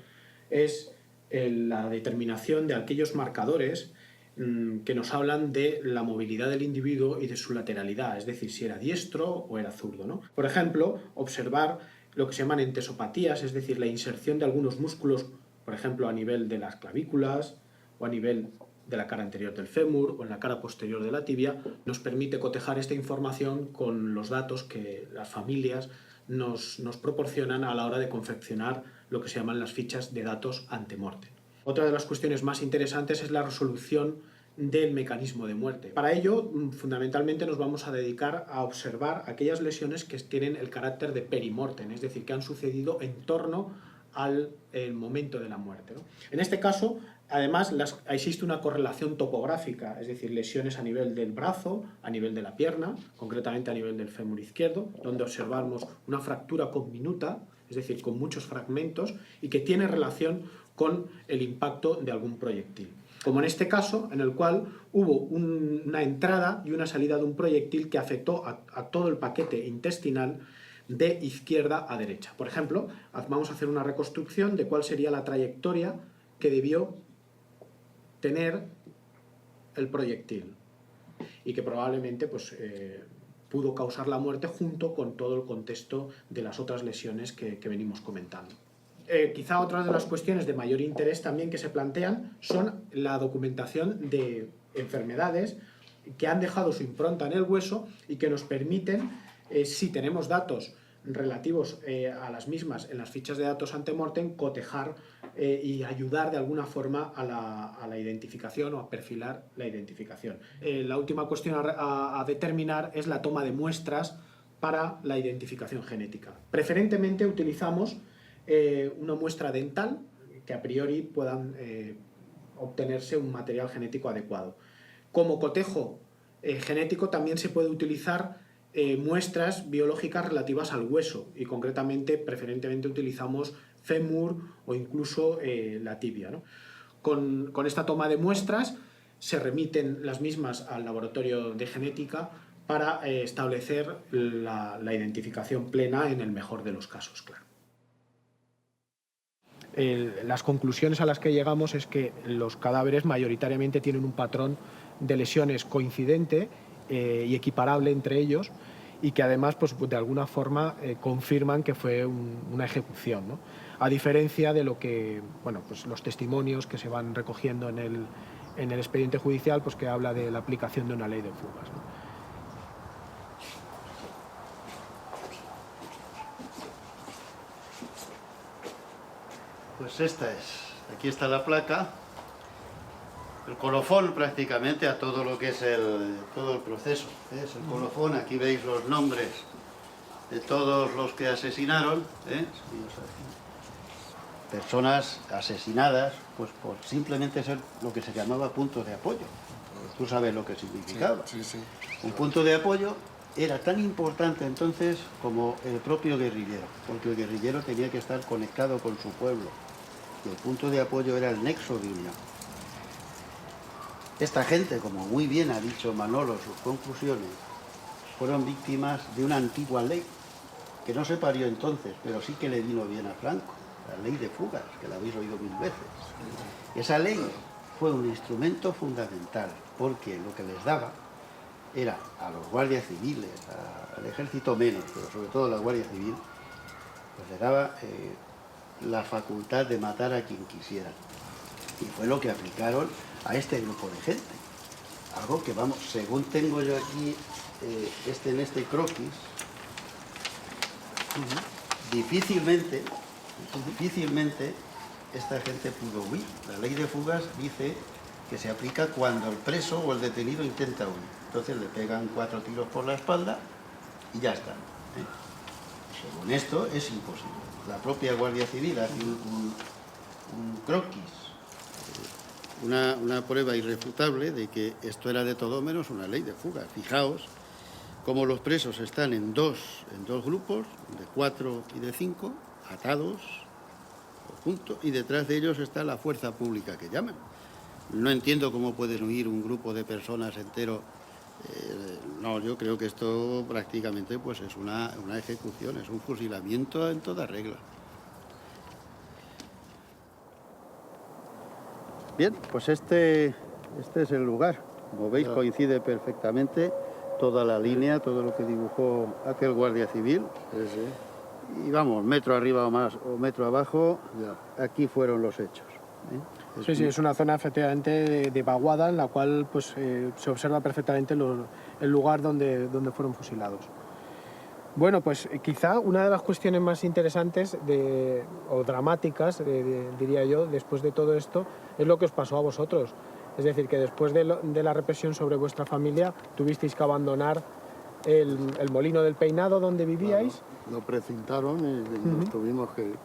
es la determinación de aquellos marcadores que nos hablan de la movilidad del individuo y de su lateralidad, es decir, si era diestro o era zurdo, ¿no? Por ejemplo, observar lo que se llaman entesopatías, es decir, la inserción de algunos músculos, por ejemplo, a nivel de las clavículas o a nivel de la cara anterior del fémur o en la cara posterior de la tibia, nos permite cotejar esta información con los datos que las familias nos proporcionan a la hora de confeccionar lo que se llaman las fichas de datos ante mortem. Otra de las cuestiones más interesantes es la resolución del mecanismo de muerte. Para ello, fundamentalmente nos vamos a dedicar a observar aquellas lesiones que tienen el carácter de perimortem, es decir, que han sucedido en torno al momento de la muerte, ¿no? En este caso, además, existe una correlación topográfica, es decir, lesiones a nivel del brazo, a nivel de la pierna, concretamente a nivel del fémur izquierdo, donde observamos una fractura conminuta, es decir, con muchos fragmentos, y que tiene relación con el impacto de algún proyectil. Como en este caso, en el cual hubo una entrada y una salida de un proyectil que afectó a todo el paquete intestinal de izquierda a derecha. Por ejemplo, vamos a hacer una reconstrucción de cuál sería la trayectoria que debió tener el proyectil y que probablemente pudo causar la muerte junto con todo el contexto de las otras lesiones que venimos comentando. Quizá otra de las cuestiones de mayor interés también que se plantean son la documentación de enfermedades que han dejado su impronta en el hueso y que nos permiten, si tenemos datos relativos a las mismas en las fichas de datos ante mortem, cotejar y ayudar de alguna forma a la identificación o a perfilar la identificación. La última cuestión a determinar es la toma de muestras para la identificación genética. Preferentemente utilizamos una muestra dental que a priori puedan obtenerse un material genético adecuado. Como cotejo genético también se puede utilizar muestras biológicas relativas al hueso y concretamente preferentemente utilizamos fémur o incluso la tibia, ¿no? Con esta toma de muestras se remiten las mismas al laboratorio de genética para establecer la identificación plena en el mejor de los casos, claro. las conclusiones a las que llegamos es que los cadáveres mayoritariamente tienen un patrón de lesiones coincidente y equiparable entre ellos, y que además pues, de alguna forma confirman que fue una ejecución, ¿no? A diferencia de lo que, bueno, pues los testimonios que se van recogiendo en el expediente judicial, pues que habla de la aplicación de una ley de fugas, ¿no? Pues esta es, aquí está la placa, el colofón prácticamente a todo lo que es todo el proceso. Es el colofón, aquí veis los nombres de todos los que asesinaron, personas asesinadas pues por simplemente ser lo que se llamaba punto de apoyo. Tú sabes lo que significaba. Sí, sí. Un punto de apoyo era tan importante entonces como el propio guerrillero, porque el guerrillero tenía que estar conectado con su pueblo. Y el punto de apoyo era el nexo de unión. Esta gente, como muy bien ha dicho Manolo en sus conclusiones, fueron víctimas de una antigua ley, que no se parió entonces, pero sí que le vino bien a Franco, la ley de fugas, que la habéis oído 1000 veces. Esa ley fue un instrumento fundamental, porque lo que les daba era a los guardias civiles, al ejército menos, pero sobre todo a la Guardia Civil, pues les daba la facultad de matar a quien quisieran. Y fue lo que aplicaron a este grupo de gente. Algo que, vamos, según tengo yo aquí en este croquis, difícilmente esta gente pudo huir. La ley de fugas dice que se aplica cuando el preso o el detenido intenta huir. Entonces le pegan 4 tiros por la espalda y ya está. Según esto es imposible. La propia Guardia Civil hace un croquis, una prueba irrefutable de que esto era de todo menos una ley de fuga. Fijaos cómo los presos están en dos grupos, de 4 y de 5, atados, juntos, y detrás de ellos está la fuerza pública que llaman. No entiendo cómo pueden huir un grupo de personas entero. No, yo creo que esto prácticamente pues es una ejecución, es un fusilamiento en toda regla. Bien, pues este es el lugar. Como veis, coincide perfectamente toda la línea, todo lo que dibujó aquel guardia civil. Sí. Y vamos, metro arriba o más o metro abajo, aquí fueron los hechos. Sí, es una zona efectivamente de vaguada en la cual pues, se observa perfectamente el lugar donde fueron fusilados. Bueno, pues quizá una de las cuestiones más interesantes o dramáticas, diría yo, después de todo esto, es lo que os pasó a vosotros. Es decir, que después de la represión sobre vuestra familia, tuvisteis que abandonar el molino del Peinado donde vivíais. Lo precintaron y nos tuvimos que ir.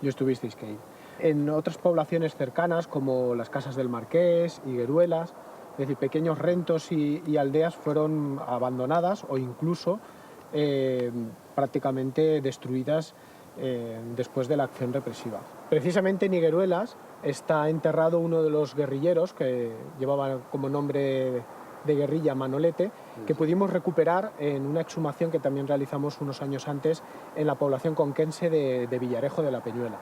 Y os tuvisteis que ir. En otras poblaciones cercanas, como las Casas del Marqués, Higueruelas, es decir, pequeños rentos y aldeas fueron abandonadas o incluso prácticamente destruidas después de la acción represiva. Precisamente en Higueruelas está enterrado uno de los guerrilleros que llevaba como nombre de guerrilla Manolete, que pudimos recuperar en una exhumación que también realizamos unos años antes en la población conquense de Villarejo de la Peñuela.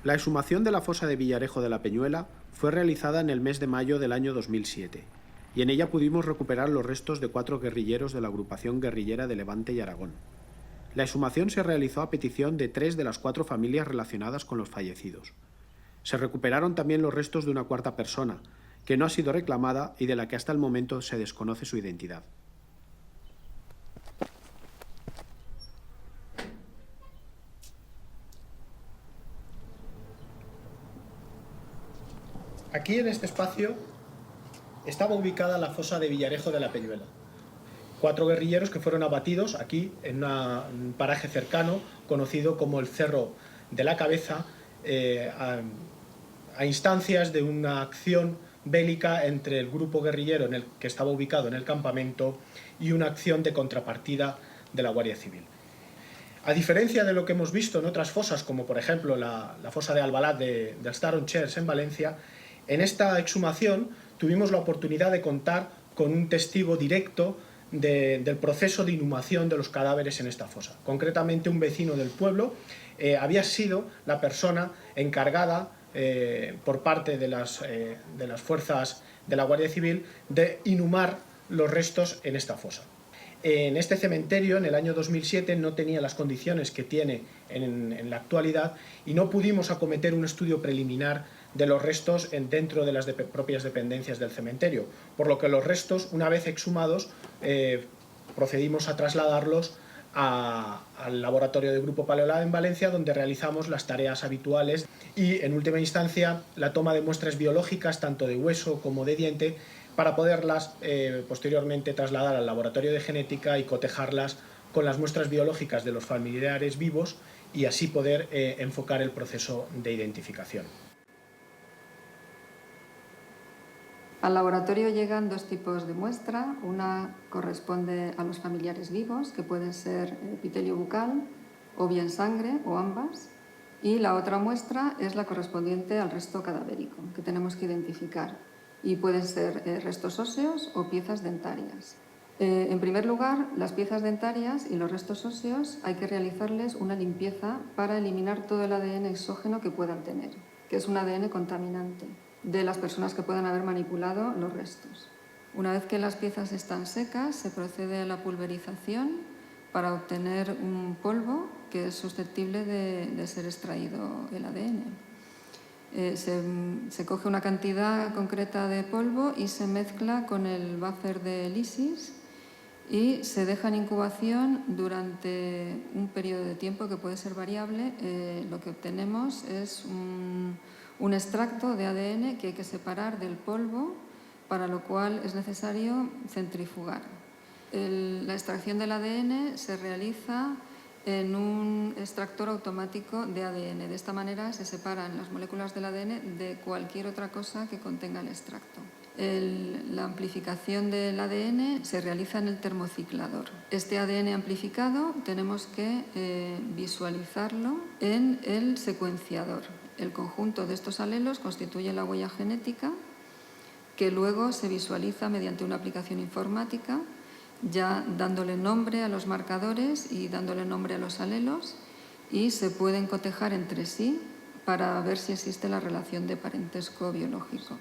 La exhumación de la fosa de Villarejo de la Peñuela fue realizada en el mes de mayo del año 2007, y en ella pudimos recuperar los restos de 4 guerrilleros de la agrupación guerrillera de Levante y Aragón. La exhumación se realizó a petición de 3 de las 4 familias relacionadas con los fallecidos. Se recuperaron también los restos de una 4ª persona, que no ha sido reclamada y de la que hasta el momento se desconoce su identidad. Aquí en este espacio estaba ubicada la fosa de Villarejo de la Peñuela. 4 guerrilleros que fueron abatidos aquí en un paraje cercano conocido como el Cerro de la Cabeza a instancias de una acción bélica entre el grupo guerrillero que estaba ubicado en el campamento y una acción de contrapartida de la Guardia Civil. A diferencia de lo que hemos visto en otras fosas, como por ejemplo la fosa de Albalat del Star-on-Chairs en Valencia, en esta exhumación tuvimos la oportunidad de contar con un testigo directo del proceso de inhumación de los cadáveres en esta fosa. Concretamente, un vecino del pueblo había sido la persona encargada por parte de las fuerzas de la Guardia Civil de inhumar los restos en esta fosa. En este cementerio, en el año 2007, no tenía las condiciones que tiene en la actualidad y no pudimos acometer un estudio preliminar de los restos dentro de las propias dependencias del cementerio, por lo que los restos, una vez exhumados, procedimos a trasladarlos al laboratorio del Grupo Paleolab en Valencia, donde realizamos las tareas habituales y, en última instancia, la toma de muestras biológicas, tanto de hueso como de diente, para poderlas posteriormente trasladar al laboratorio de genética y cotejarlas con las muestras biológicas de los familiares vivos y así poder enfocar el proceso de identificación. Al laboratorio llegan dos tipos de muestra. Una corresponde a los familiares vivos, que pueden ser epitelio bucal o bien sangre o ambas. Y la otra muestra es la correspondiente al resto cadavérico, que tenemos que identificar. Y pueden ser restos óseos o piezas dentarias. En primer lugar, las piezas dentarias y los restos óseos hay que realizarles una limpieza para eliminar todo el ADN exógeno que puedan tener, que es un ADN contaminante de las personas que puedan haber manipulado los restos. Una vez que las piezas están secas, se procede a la pulverización para obtener un polvo que es susceptible de ser extraído el ADN. Se coge una cantidad concreta de polvo y se mezcla con el buffer de lisis y se deja en incubación durante un periodo de tiempo que puede ser variable. Lo que obtenemos es un extracto de ADN que hay que separar del polvo, para lo cual es necesario centrifugar. La extracción del ADN se realiza en un extractor automático de ADN. De esta manera se separan las moléculas del ADN de cualquier otra cosa que contenga el extracto. La amplificación del ADN se realiza en el termociclador. Este ADN amplificado tenemos que visualizarlo en el secuenciador. El conjunto de estos alelos constituye la huella genética, que luego se visualiza mediante una aplicación informática, ya dándole nombre a los marcadores y dándole nombre a los alelos, y se pueden cotejar entre sí para ver si existe la relación de parentesco biológico.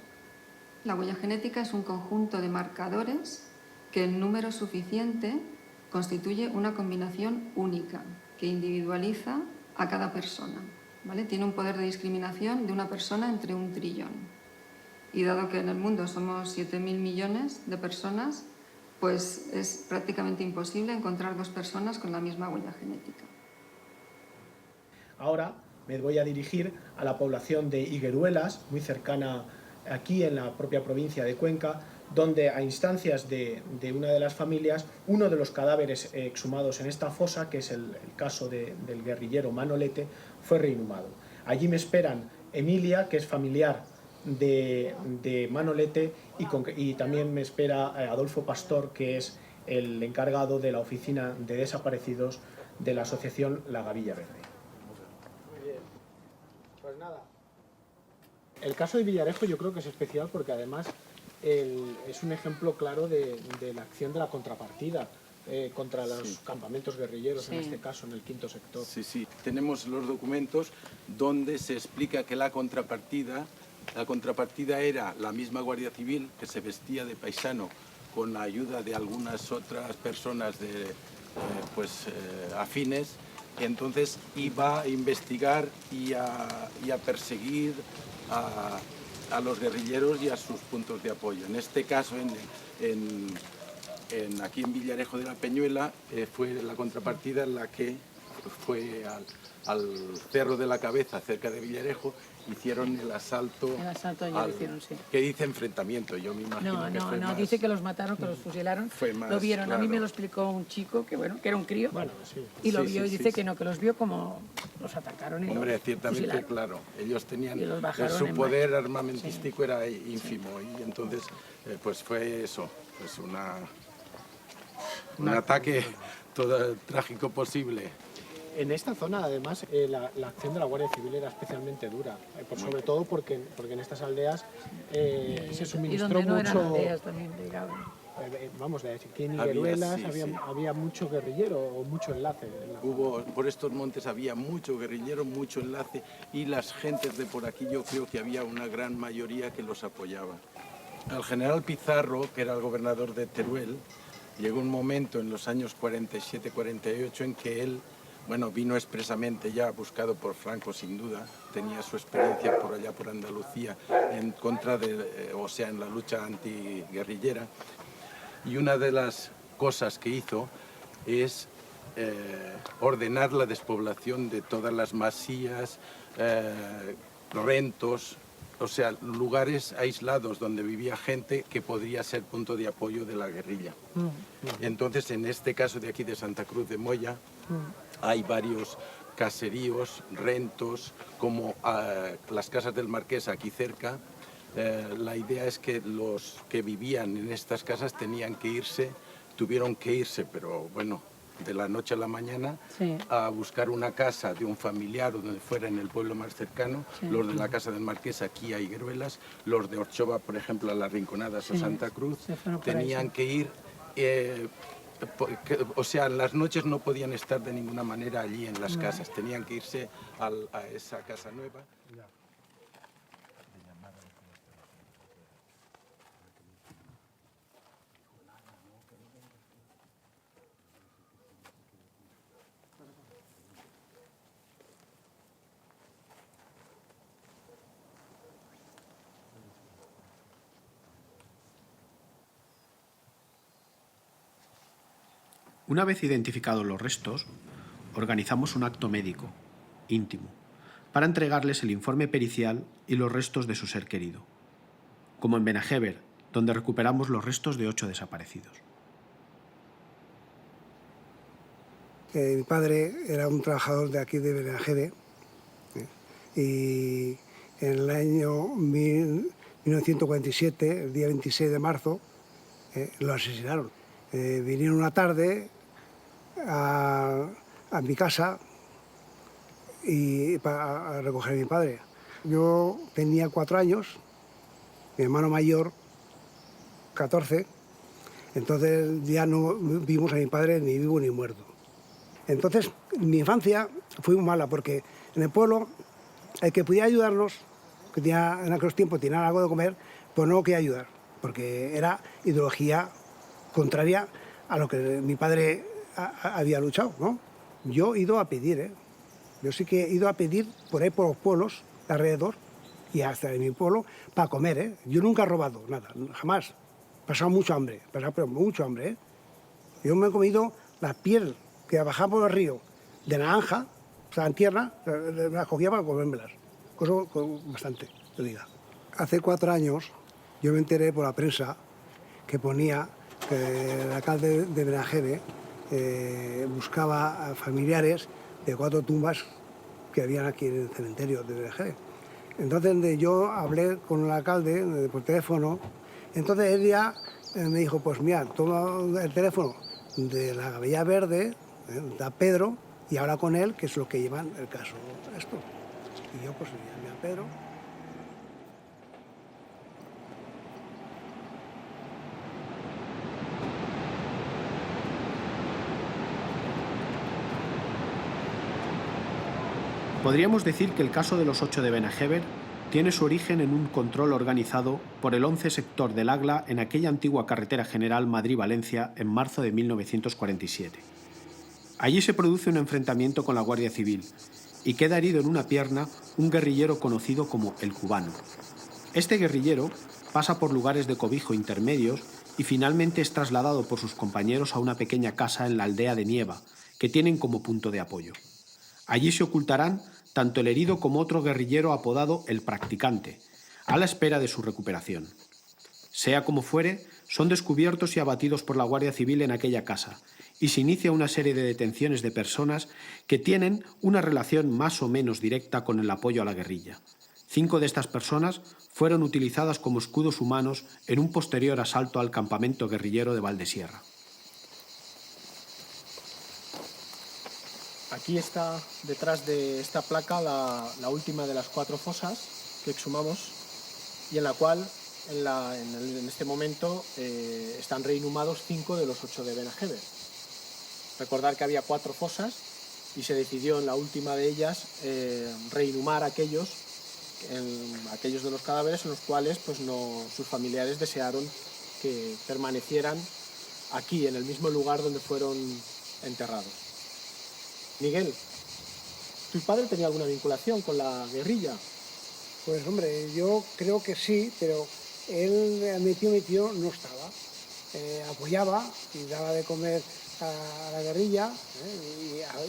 La huella genética es un conjunto de marcadores que en número suficiente constituye una combinación única que individualiza a cada persona, ¿vale? Tiene un poder de discriminación de una persona entre 1 trillón. Y dado que en el mundo somos 7.000 millones de personas, pues es prácticamente imposible encontrar dos personas con la misma huella genética. Ahora me voy a dirigir a la población de Higueruelas, muy cercana aquí en la propia provincia de Cuenca, donde a instancias de una de las familias, uno de los cadáveres exhumados en esta fosa, que es el caso del guerrillero Manolete, fue reinhumado. Allí me esperan Emilia, que es familiar de Manolete, y también me espera Adolfo Pastor, que es el encargado de la oficina de desaparecidos de la asociación La Gavilla Verde. Muy bien. Pues nada. El caso de Villarejo yo creo que es especial porque además es un ejemplo claro de la acción de la contrapartida contra los campamentos guerrilleros, en este caso en el 5º sector. Sí, sí. Tenemos los documentos donde se explica que la contrapartida era la misma Guardia Civil, que se vestía de paisano con la ayuda de algunas otras personas afines, y entonces iba a investigar y a perseguir a los guerrilleros y a sus puntos de apoyo. En este caso, aquí en Villarejo de la Peñuela, fue la contrapartida la que fue al Cerro de la Cabeza, cerca de Villarejo, hicieron el asalto, ya lo hicieron, sí. que dice enfrentamiento, yo me imagino que fue más... dice que los mataron, que los fusilaron, fue más, lo vieron, claro. A mí me lo explicó un chico, que bueno, que era un crío, y lo vio y dice que no, que los vio como los atacaron y Hombre, los ciertamente, fusilaron. claro, ellos tenían, Y los bajaron su en poder armamentístico era ínfimo, y entonces pues fue eso, pues un ataque todo trágico posible. En esta zona, además, la acción de la Guardia Civil era especialmente dura, sobre todo porque en estas aldeas se suministró y donde no mucho... eran aldeas también llegaban. Vamos, aquí en Higueruelas había mucho guerrillero o mucho enlace. Por estos montes había mucho guerrillero, mucho enlace, y las gentes de por aquí yo creo que había una gran mayoría que los apoyaba. Al general Pizarro, que era el gobernador de Teruel, llegó un momento en los años 47-48 en que él, vino expresamente ya buscado por Franco sin duda, tenía su experiencia por allá por Andalucía en contra en la lucha antiguerrillera, y una de las cosas que hizo es ordenar la despoblación de todas las masías, rentos, o sea, lugares aislados donde vivía gente que podría ser punto de apoyo de la guerrilla. Entonces, en este caso de aquí de Santa Cruz de Moya, hay varios caseríos, rentos, como las casas del Marqués aquí cerca. La idea es que los que vivían en estas casas tuvieron que irse, pero bueno, de la noche a la mañana, a buscar una casa de un familiar o donde fuera en el pueblo más cercano. Los de la casa del Marqués aquí a Higueruelas, los de Orchoba, por ejemplo, a Las Rinconadas o Santa Cruz, tenían que ir... o sea, en las noches no podían estar de ninguna manera allí en las casas, tenían que irse a esa casa nueva. Una vez identificados los restos, organizamos un acto médico, íntimo, para entregarles el informe pericial y los restos de su ser querido, como en Benajever, donde recuperamos los restos de 8 desaparecidos. Mi padre era un trabajador de aquí de Benajever, y en el año 1947, el día 26 de marzo, lo asesinaron. Vinieron una tarde a mi casa para recoger a mi padre. Yo tenía 4 años, mi hermano mayor 14, entonces ya no vimos a mi padre ni vivo ni muerto. Entonces mi infancia fue muy mala porque en el pueblo el que podía ayudarnos, que en aquellos tiempos tenía algo de comer, pues no quería ayudar, porque era ideología contraria a lo que mi padre había luchado, ¿no? Yo he ido a pedir, Yo sí que he ido a pedir por ahí por los pueblos de alrededor y hasta en mi pueblo para comer, Yo nunca he robado nada, jamás. He pasado mucho hambre, mucho hambre, Yo me he comido la piel que bajaba por el río de naranja, o sea, en tierra, me las cogía para comérmelas. Cosa bastante, te diga. Hace 4 años yo me enteré por la prensa que ponía que el alcalde de Benajever buscaba a familiares de 4 tumbas que habían aquí en el cementerio de Benajever. Entonces yo hablé con el alcalde por teléfono, entonces él ya me dijo, pues mira, toma el teléfono de la Gavella Verde, da Pedro, y habla con él, que es lo que llevan el caso esto. Y yo pues llamé a Pedro. Podríamos decir que el caso de los 8 de Benajever tiene su origen en un control organizado por el 11 sector del Agla en aquella antigua carretera general Madrid-Valencia en marzo de 1947. Allí se produce un enfrentamiento con la Guardia Civil y queda herido en una pierna un guerrillero conocido como el Cubano. Este guerrillero pasa por lugares de cobijo intermedios y finalmente es trasladado por sus compañeros a una pequeña casa en la aldea de Nieva, que tienen como punto de apoyo. Allí se ocultarán tanto el herido como otro guerrillero apodado El Practicante, a la espera de su recuperación. Sea como fuere, son descubiertos y abatidos por la Guardia Civil en aquella casa, y se inicia una serie de detenciones de personas que tienen una relación más o menos directa con el apoyo a la guerrilla. 5 de estas personas fueron utilizadas como escudos humanos en un posterior asalto al campamento guerrillero de Valdesierra. Aquí está, detrás de esta placa, la última de las 4 fosas que exhumamos y en la cual en este momento están reinhumados 5 de los 8 de Benajever. Recordar que había 4 fosas y se decidió en la última de ellas reinhumar aquellos de los cadáveres en los cuales pues sus familiares desearon que permanecieran aquí, en el mismo lugar donde fueron enterrados. Miguel, ¿tu padre tenía alguna vinculación con la guerrilla? Pues hombre, yo creo que sí, pero él, mi tío no estaba. Apoyaba y daba de comer a la guerrilla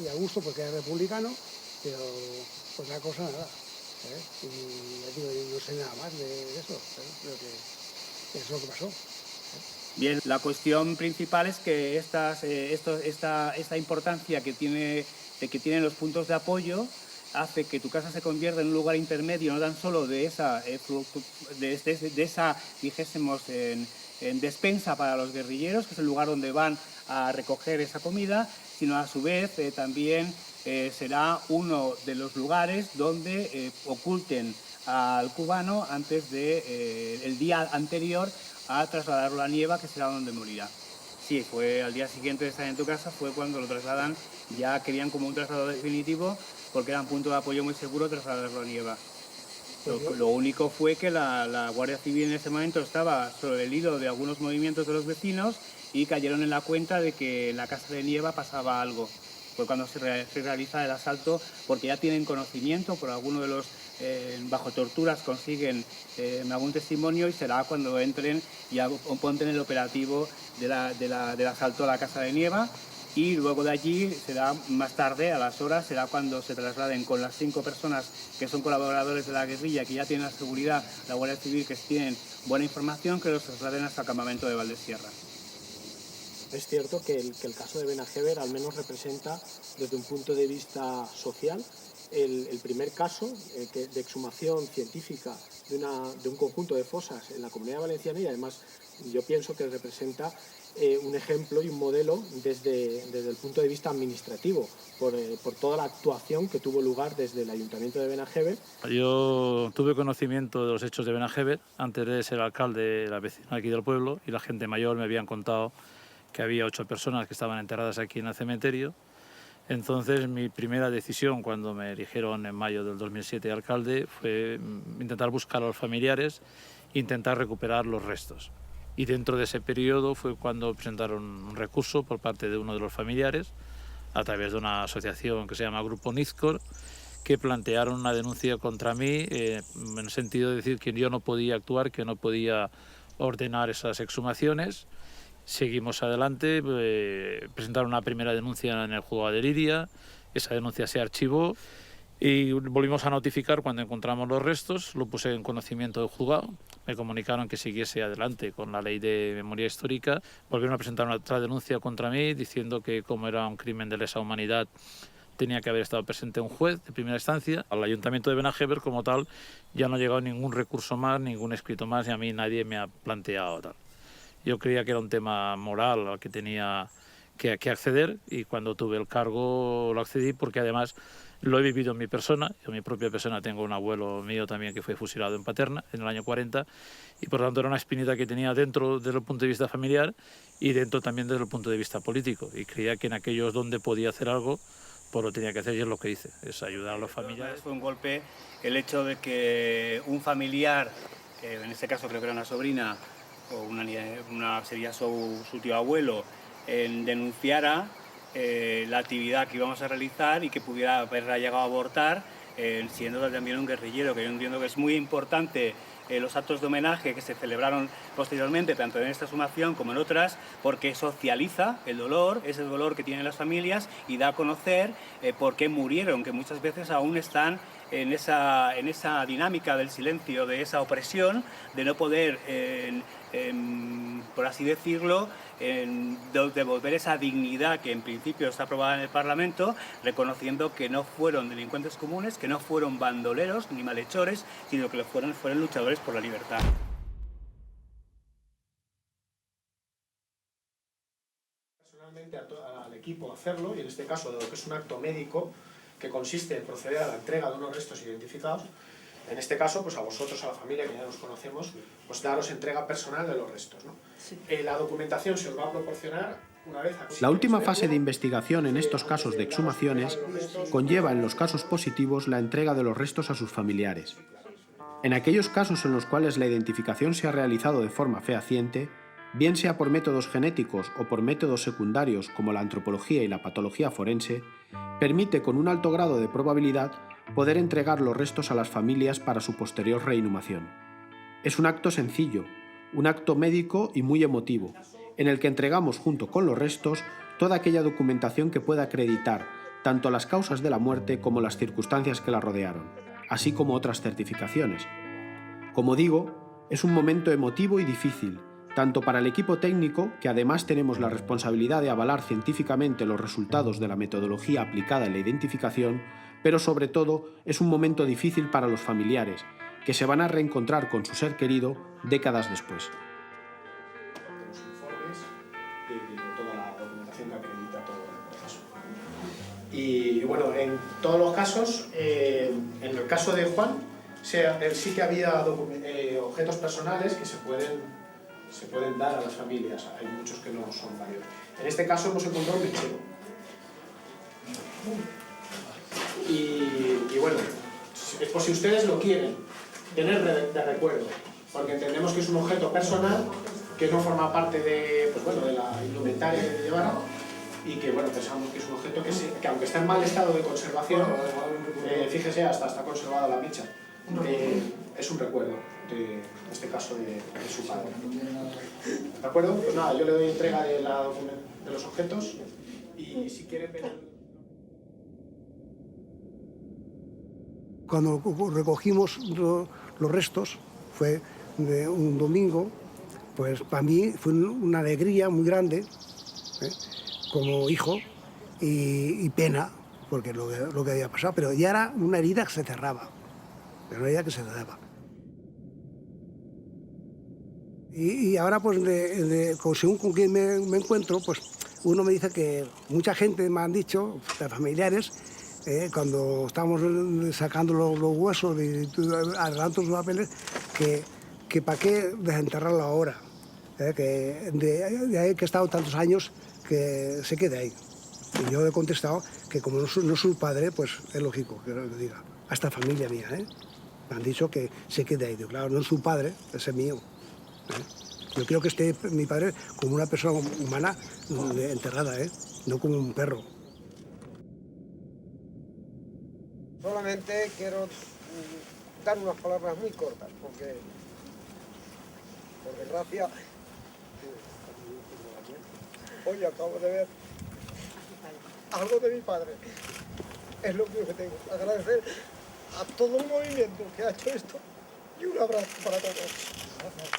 y a gusto porque era republicano, pero otra cosa nada. Y digo, no sé nada más de eso, creo que es lo que pasó. Bien, la cuestión principal es que esta importancia que tienen los puntos de apoyo hace que tu casa se convierta en un lugar intermedio, no tan solo de esa dijésemos, en despensa para los guerrilleros, que es el lugar donde van a recoger esa comida, sino a su vez también será uno de los lugares donde oculten al cubano antes el día anterior a trasladarlo a Nieva, que será donde morirá. Sí, fue al día siguiente de estar en tu casa, fue cuando lo trasladan, ya querían como un traslado definitivo, porque era un punto de apoyo muy seguro trasladarlo a Nieva. Lo único fue que la Guardia Civil en ese momento estaba sobre el hilo de algunos movimientos de los vecinos y cayeron en la cuenta de que en la casa de Nieva pasaba algo. Fue cuando se realiza el asalto, porque ya tienen conocimiento, por alguno de los bajo torturas consiguen algún testimonio, y será cuando entren y ponten el operativo del asalto a la casa de Nieva, y luego de allí será más tarde, a las horas, será cuando se trasladen con las 5 personas que son colaboradores de la guerrilla, que ya tienen la seguridad, la Guardia Civil, que tienen buena información, que los trasladen hasta el campamento de Valdesierra. Es cierto que el caso de Benajever al menos representa, desde un punto de vista social, el primer caso de exhumación científica de un conjunto de fosas en la Comunidad Valenciana, y además yo pienso que representa un ejemplo y un modelo desde el punto de vista administrativo, por toda la actuación que tuvo lugar desde el Ayuntamiento de Benajever. Yo tuve conocimiento de los hechos de Benajever antes de ser alcalde, la vecina aquí del pueblo, y la gente mayor me habían contado que había 8 personas que estaban enterradas aquí en el cementerio. Entonces mi primera decisión cuando me eligieron en mayo del 2007 alcalde fue intentar buscar a los familiares e intentar recuperar los restos. Y dentro de ese periodo fue cuando presentaron un recurso por parte de uno de los familiares a través de una asociación que se llama Grupo Nizcor, que plantearon una denuncia contra mí en el sentido de decir que yo no podía actuar, que no podía ordenar esas exhumaciones. Seguimos adelante, presentaron una primera denuncia en el juzgado de Liria, esa denuncia se archivó y volvimos a notificar cuando encontramos los restos, lo puse en conocimiento del juzgado, me comunicaron que siguiese adelante con la ley de memoria histórica, volvieron a presentar otra denuncia contra mí diciendo que como era un crimen de lesa humanidad tenía que haber estado presente un juez de primera instancia. Al Ayuntamiento de Benajever como tal ya no ha llegado ningún recurso más, ningún escrito más, y a mí nadie me ha planteado tal. Yo creía que era un tema moral al que tenía que acceder, y cuando tuve el cargo lo accedí porque además lo he vivido en mi persona. Yo en mi propia persona tengo un abuelo mío también que fue fusilado en Paterna en el año 40, y por tanto era una espinita que tenía dentro desde el punto de vista familiar y dentro también desde el punto de vista político, y creía que en aquellos donde podía hacer algo pues lo tenía que hacer, y es lo que hice, es ayudar a los familiares. Fue un golpe el hecho de que un familiar, en este caso creo que era una sobrina, o sería su tío abuelo, denunciara la actividad que íbamos a realizar y que pudiera haberla llegado a abortar, siendo también un guerrillero, que yo entiendo que es muy importante los actos de homenaje que se celebraron posteriormente, tanto en esta exhumación como en otras, porque socializa el dolor, ese dolor que tienen las familias, y da a conocer por qué murieron, que muchas veces aún están en esa dinámica del silencio, de esa opresión, de no poder, por así decirlo, devolver esa dignidad que en principio está aprobada en el Parlamento, reconociendo que no fueron delincuentes comunes, que no fueron bandoleros ni malhechores, sino que fueron luchadores por la libertad. Personalmente al equipo hacerlo, y en este caso, dado que es un acto médico que consiste en proceder a la entrega de unos restos identificados, en este caso, pues a vosotros, a la familia, que ya nos conocemos, pues daros entrega personal de los restos, ¿no? Sí. La documentación se os va a proporcionar una vez... La última fase de investigación en estos casos de exhumaciones conlleva en los casos positivos la entrega de los restos a sus familiares. En aquellos casos en los cuales la identificación se ha realizado de forma fehaciente, bien sea por métodos genéticos o por métodos secundarios como la antropología y la patología forense, permite con un alto grado de probabilidad poder entregar los restos a las familias para su posterior reinhumación. Es un acto sencillo, un acto médico y muy emotivo, en el que entregamos junto con los restos toda aquella documentación que pueda acreditar tanto las causas de la muerte como las circunstancias que la rodearon, así como otras certificaciones. Como digo, es un momento emotivo y difícil, tanto para el equipo técnico, que además tenemos la responsabilidad de avalar científicamente los resultados de la metodología aplicada en la identificación, pero sobre todo es un momento difícil para los familiares, que se van a reencontrar con su ser querido décadas después. Los informes y toda la documentación que acredita todo el proceso. Y bueno, en todos los casos, en el caso de Juan, sí que había objetos personales que se pueden dar a las familias. Hay muchos que no son válidos. En este caso hemos encontrado un mechero. Y bueno, es por si ustedes lo quieren tener de recuerdo, porque entendemos que es un objeto personal que no forma parte de la indumentaria que llevaron, y que bueno, pensamos que es un objeto que aunque está en mal estado de conservación, fíjese, hasta está conservada la mecha, es un recuerdo de este caso de su padre. ¿De acuerdo? Pues nada, yo le doy entrega de los objetos, y si quieren ver... Cuando recogimos los restos, fue de un domingo, pues para mí fue una alegría muy grande, como hijo, y pena, porque lo que había pasado, pero ya era una herida que se cerraba, Y ahora, pues, según con quién me encuentro, pues uno me dice que mucha gente me han dicho, de familiares, cuando estamos sacando los huesos y arreglando los papeles, que para qué desenterrarlo ahora, que de ahí que he estado tantos años, que se quede ahí. Y yo he contestado que como no soy su padre, pues es lógico que lo diga. Hasta familia mía, me han dicho que se quede ahí. Digo, claro, no es su padre, ese es mío. Yo quiero que esté mi padre como una persona humana enterrada, no como un perro. Solamente quiero dar unas palabras muy cortas, porque por desgracia, hoy acabo de ver algo de mi padre. Es lo único que tengo. Agradecer a todo el movimiento que ha hecho esto, y un abrazo para todos. Gracias.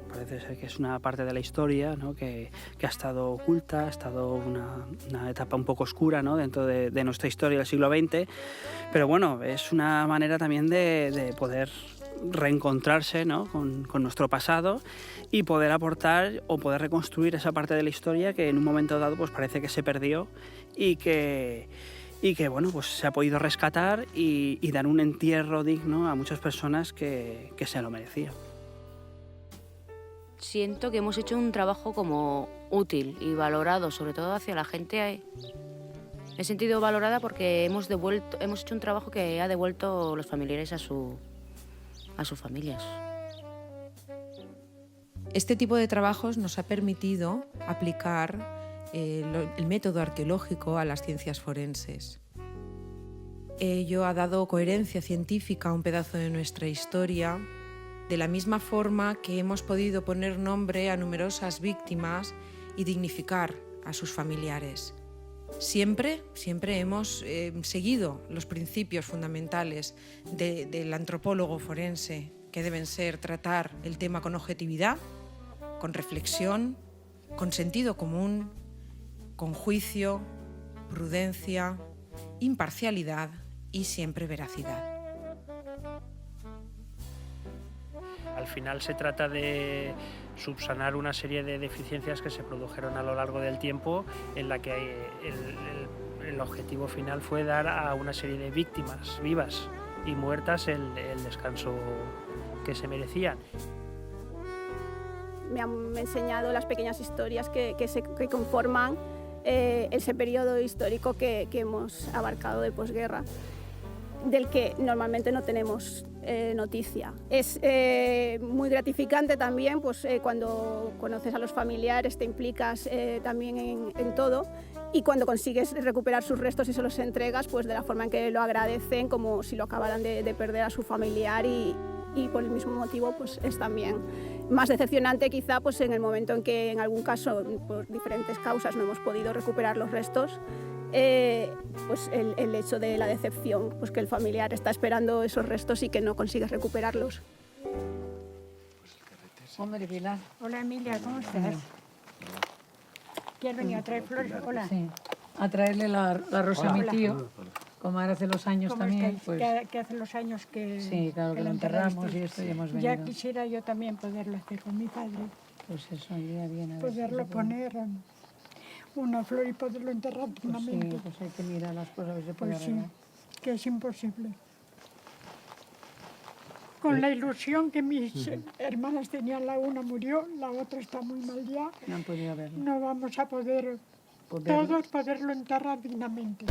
Parece ser que es una parte de la historia, ¿no? que ha estado oculta, ha estado una etapa un poco oscura, ¿no? dentro de nuestra historia del siglo XX, pero bueno, es una manera también de poder reencontrarse, ¿no? con nuestro pasado, y poder aportar o poder reconstruir esa parte de la historia que en un momento dado pues parece que se perdió, y que bueno, pues se ha podido rescatar y dar un entierro digno a muchas personas que se lo merecían. Siento que hemos hecho un trabajo como útil y valorado, sobre todo hacia la gente Me he sentido valorada porque hemos hecho un trabajo que ha devuelto los familiares a sus familias. Este tipo de trabajos nos ha permitido aplicar el método arqueológico a las ciencias forenses. Ello ha dado coherencia científica a un pedazo de nuestra historia, de la misma forma que hemos podido poner nombre a numerosas víctimas y dignificar a sus familiares. Siempre hemos seguido los principios fundamentales del antropólogo forense, que deben ser tratar el tema con objetividad, con reflexión, con sentido común, con juicio, prudencia, imparcialidad y siempre veracidad. Al final se trata de subsanar una serie de deficiencias que se produjeron a lo largo del tiempo, en la que el objetivo final fue dar a una serie de víctimas vivas y muertas el descanso que se merecían. Me han enseñado las pequeñas historias que conforman ese periodo histórico que hemos abarcado de posguerra, del que normalmente no tenemos noticia. Es muy gratificante también pues, cuando conoces a los familiares, te implicas también en todo, y cuando consigues recuperar sus restos y se los entregas, pues de la forma en que lo agradecen, como si lo acabaran de perder a su familiar, y por el mismo motivo pues, es también más decepcionante quizá pues, en el momento en que en algún caso por diferentes causas no hemos podido recuperar los restos, pues el hecho de la decepción, pues que el familiar está esperando esos restos y que no consigues recuperarlos. Hombre, Pilar. Hola, Emilia, ¿cómo estás? ¿Qué has venido a traer flores? Hola. Sí, a traerle la rosa a mi tío, como ahora hace los años también. Pues, que hace los años que... Sí, claro, que lo enterramos y esto y hemos venido. Ya quisiera yo también poderlo hacer con mi padre. Pues eso, iría bien. A ver poderlo poner una flor y poderlo enterrar dignamente. Pues sí, pues hay que mirar las cosas a ver si se puede Pues sí, arreglar. que es imposible. Con la ilusión que mis hermanas tenían, la una murió, la otra está muy mal ya. No han podido verlo. No vamos a poder todos poderlo enterrar dignamente.